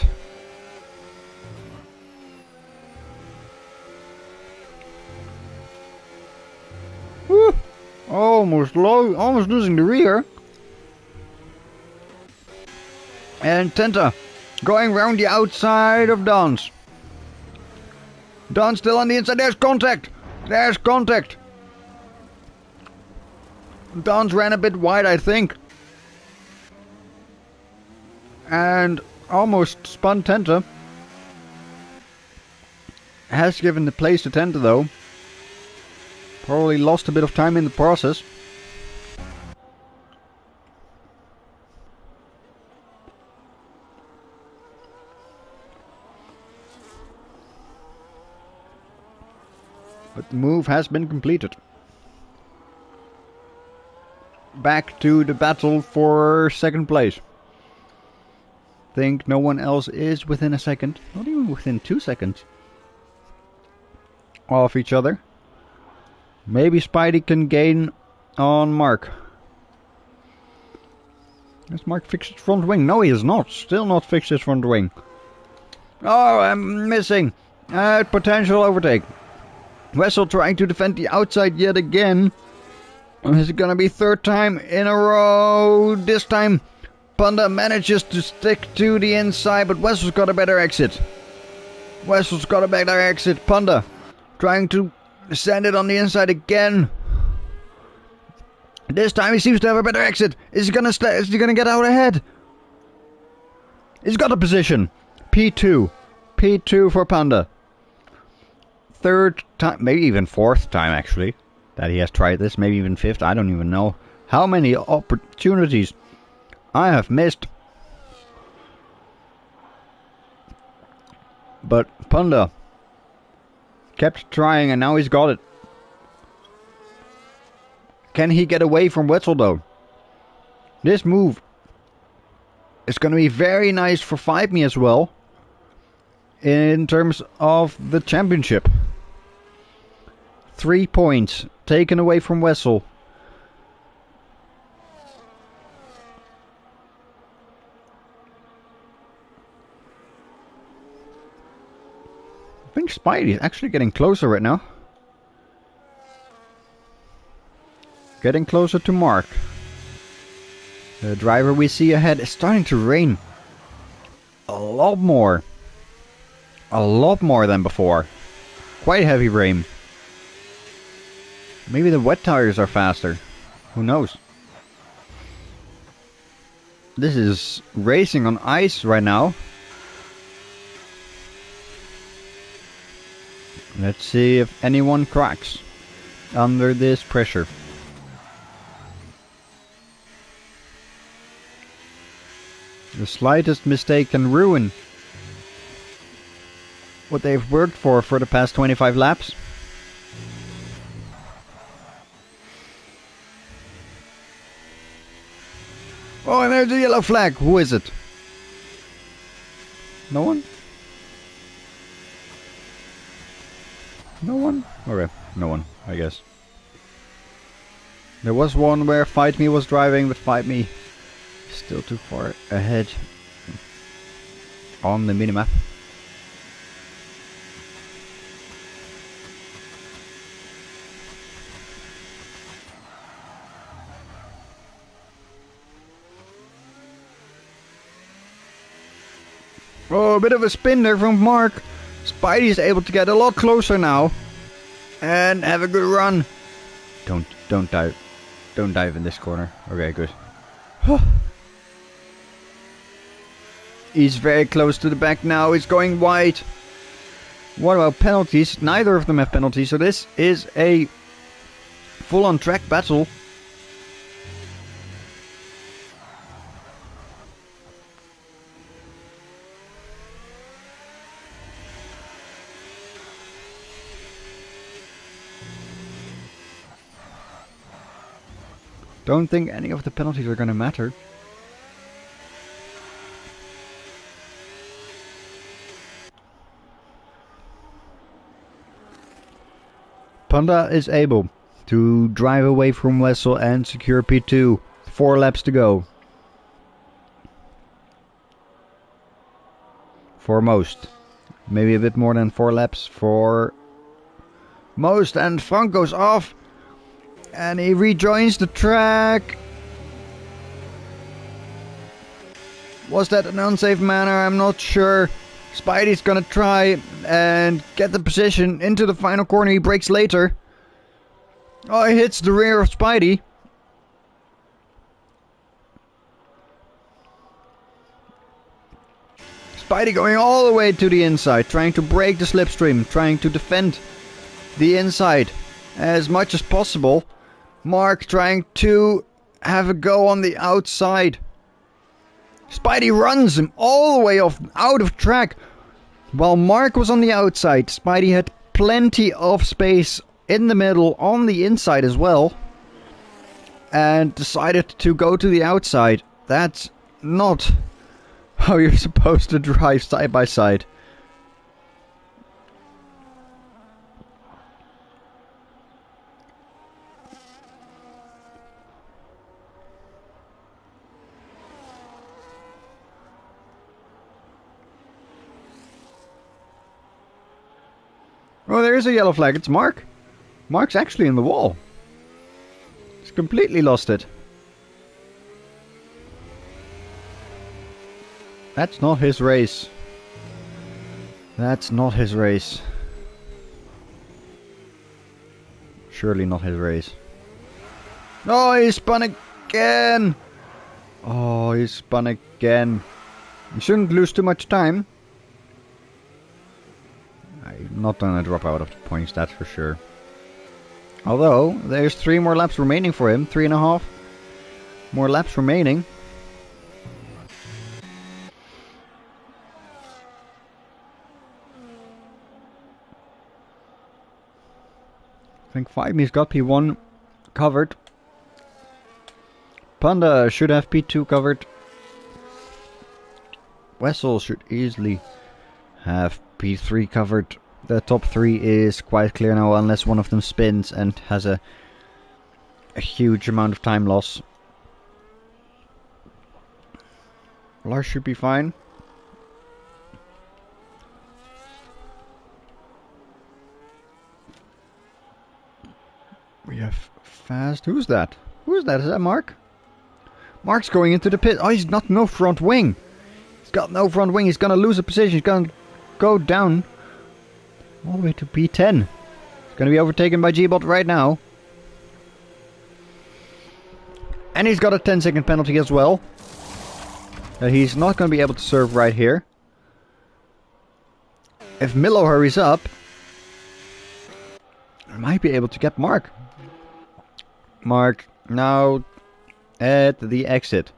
Woo! Almost losing the rear. And Tenta going round the outside of Dons. Dons still on the inside. There's contact. There's contact. Dons ran a bit wide, I think. And almost spun Tenta. Has given the place to Tenta though. Probably lost a bit of time in the process. But the move has been completed. Back to the battle for second place. Think no one else is within a second. Not even within 2 seconds. Of each other. Maybe Spidey can gain on Mark. Has Mark fixed his front wing? No, he has not. Still not fixed his front wing. Oh, I'm missing. Potential overtake. Wessel trying to defend the outside yet again. Is it gonna be third time in a row? This time Panda manages to stick to the inside, but Wessel's got a better exit. Wessel's got a better exit. Panda trying to send it on the inside again. This time he seems to have a better exit. Is he gonna get out ahead? He's got a position. P2. P2 for Panda. Third time, maybe even fourth time actually, that he has tried this. Maybe even fifth. I don't even know how many opportunities I have missed. But Panda kept trying and now he's got it. Can he get away from Wetzel though? This move is going to be very nice for Fight Me as well. In terms of the championship. 3 points taken away from Wessel. I think Spidey is actually getting closer right now. Getting closer to Mark. The driver we see ahead is starting to rain. A lot more. A lot more than before. Quite heavy rain. Maybe the wet tires are faster. Who knows? This is racing on ice right now. Let's see if anyone cracks under this pressure. The slightest mistake can ruin what they've worked for the past 25 laps. Oh, and there's a yellow flag. Who is it? No one? No one? Okay, no one, I guess. There was one where Fight Me was driving, but Fight Me is still too far ahead on the minimap. Oh, a bit of a spin there from Mark. Spidey is able to get a lot closer now. And have a good run. Don't dive. Don't dive in this corner. Okay, good. He's very close to the back now. He's going wide. What about penalties? Neither of them have penalties. So this is a full-on track battle. Don't think any of the penalties are gonna matter. Panda is able to drive away from Wessel and secure P2. 4 laps to go. For most. Maybe a bit more than 4 laps for most. And Frank goes off. And he rejoins the track. Was that an unsafe manner? I'm not sure. Spidey's gonna try and get the position into the final corner. He brakes later. Oh, he hits the rear of Spidey. Spidey going all the way to the inside, trying to break the slipstream, trying to defend the inside as much as possible. Mark trying to have a go on the outside. Spidey runs him all the way off, out of track. While Mark was on the outside, Spidey had plenty of space in the middle, on the inside as well. And decided to go to the outside. That's not how you're supposed to drive side by side. Oh, there's a yellow flag. It's Mark. Mark's actually in the wall. He's completely lost it. That's not his race. That's not his race. Surely not his race. Oh, he spun again! Oh, he spun again. You shouldn't lose too much time. I'm not gonna drop out of the points, that's for sure. Although, there's 3 more laps remaining for him. 3.5 more laps remaining. I think 5Me's got P1 covered. Panda should have P2 covered. Wessel should easily have P3 covered. The top 3 is quite clear now, unless one of them spins and has a huge amount of time loss. Lars should be fine. We have fast. Who's that? Who's that? Is that Mark? Mark's going into the pit. Oh, he's got no front wing. He's got no front wing. He's gonna lose a position. He's gonna go down all the way to P10. He's gonna be overtaken by G-Bot right now. And he's got a 10-second penalty as well. That he's not gonna be able to serve right here. If Milo hurries up, I might be able to get Mark. Mark now at the exit.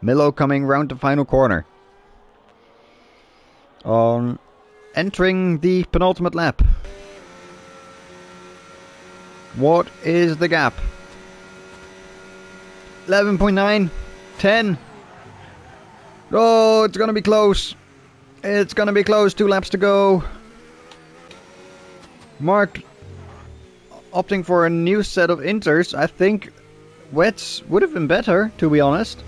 Milo coming round the final corner. On entering the penultimate lap. What is the gap? 11.9, 10. Oh, it's gonna be close. It's gonna be close. 2 laps to go. Mark opting for a new set of inters. I think wets would have been better, to be honest.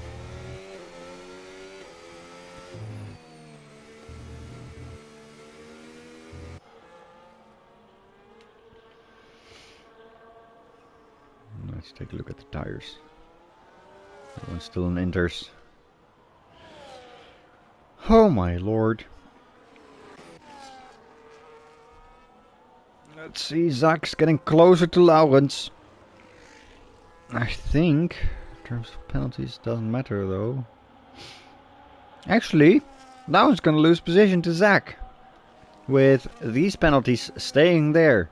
Let's take a look at the tires. That one's still in inters. Oh my lord. Let's see, Zach's getting closer to Laurens. I think, in terms of penalties, doesn't matter though. Actually, Laurens gonna lose position to Zach. With these penalties staying there.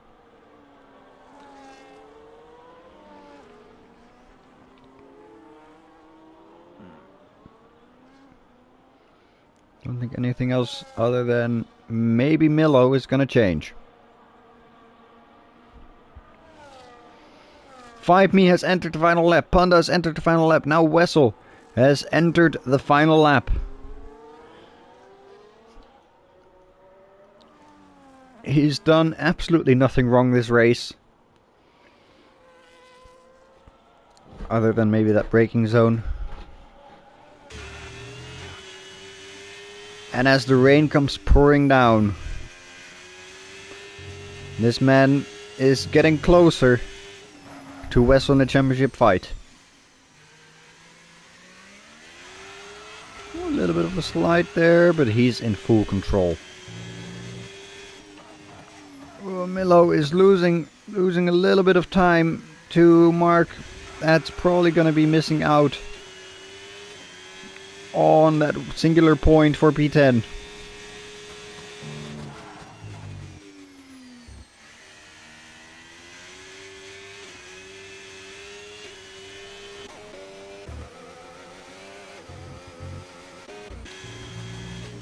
Don't think anything else other than maybe Milo is gonna change. Five Me has entered the final lap. Panda has entered the final lap. Now Wessel has entered the final lap. He's done absolutely nothing wrong this race. Other than maybe that braking zone. And as the rain comes pouring down, this man is getting closer to Wessel in the championship fight. A little bit of a slide there, but he's in full control. Oh, Milo is losing a little bit of time to Mark. That's probably going to be missing out on that singular point for P10.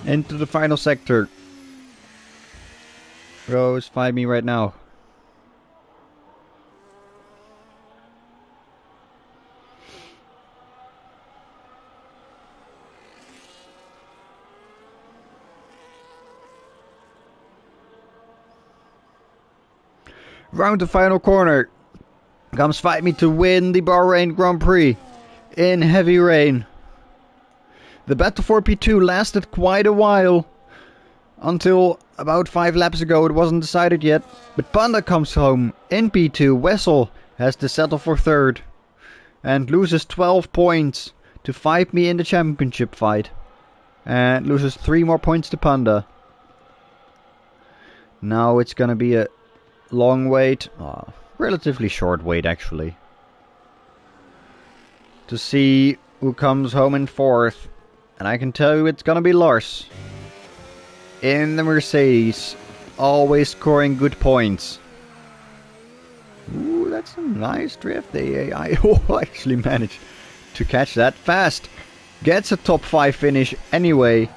Into the final sector. Rose, find me right now. Round the final corner. Comes Fight Me to win the Bahrain Grand Prix in heavy rain. The battle for P2 lasted quite a while. Until about 5 laps ago it wasn't decided yet. But Panda comes home in P2. Wessel has to settle for third. And loses 12 points to Fight Me in the championship fight. And loses 3 more points to Panda. Now it's gonna be a long wait. Relatively short wait actually. To see who comes home in fourth. And I can tell you it's gonna be Lars. In the Mercedes. Always scoring good points. Ooh, that's a nice drift. The AI actually managed to catch that fast. Gets a top 5 finish anyway.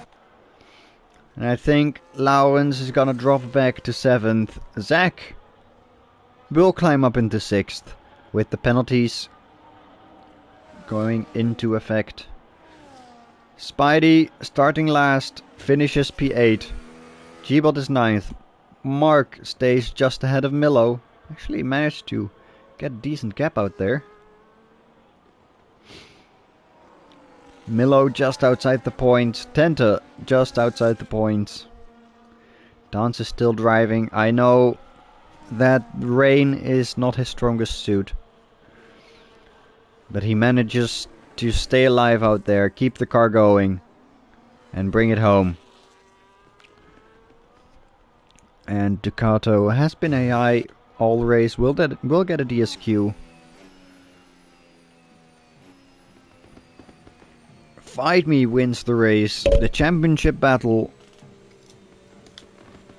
And I think Lawrence is gonna drop back to 7th. Zach will climb up into 6th. With the penalties going into effect. Spidey starting last, finishes P8. Gbot is 9th. Mark stays just ahead of Milo. Actually managed to get a decent gap out there. Milo just outside the points. Tenta just outside the points. Dance is still driving. I know that rain is not his strongest suit. But he manages to stay alive out there, keep the car going, and bring it home. And Ducato has been AI all race, will get a DSQ. Fight Me wins the race. The championship battle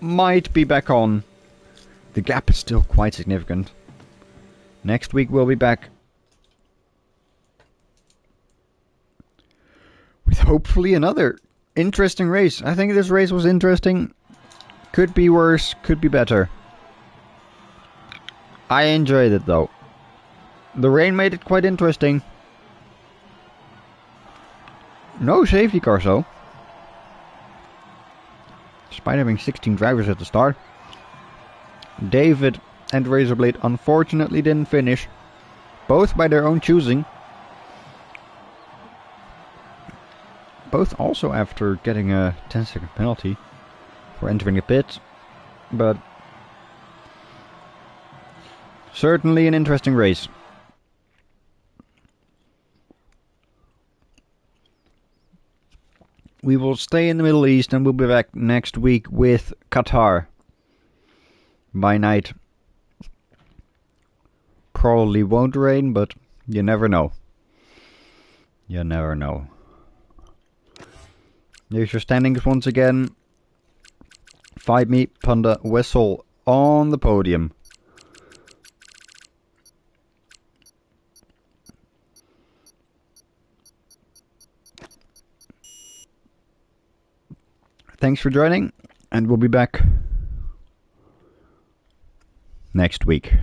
might be back on. The gap is still quite significant. Next week we'll be back with hopefully another interesting race. I think this race was interesting. Could be worse, could be better. I enjoyed it though. The rain made it quite interesting. No safety cars though. Despite having 16 drivers at the start. David and Razorblade unfortunately didn't finish. Both by their own choosing. Both also after getting a 10-second penalty for entering the pit. But certainly an interesting race. We will stay in the Middle East and we'll be back next week with Qatar. By night. Probably won't rain, but you never know. You never know. Here's your standings once again. Fight Me, Panda, Wessel on the podium. Thanks for joining, and we'll be back next week.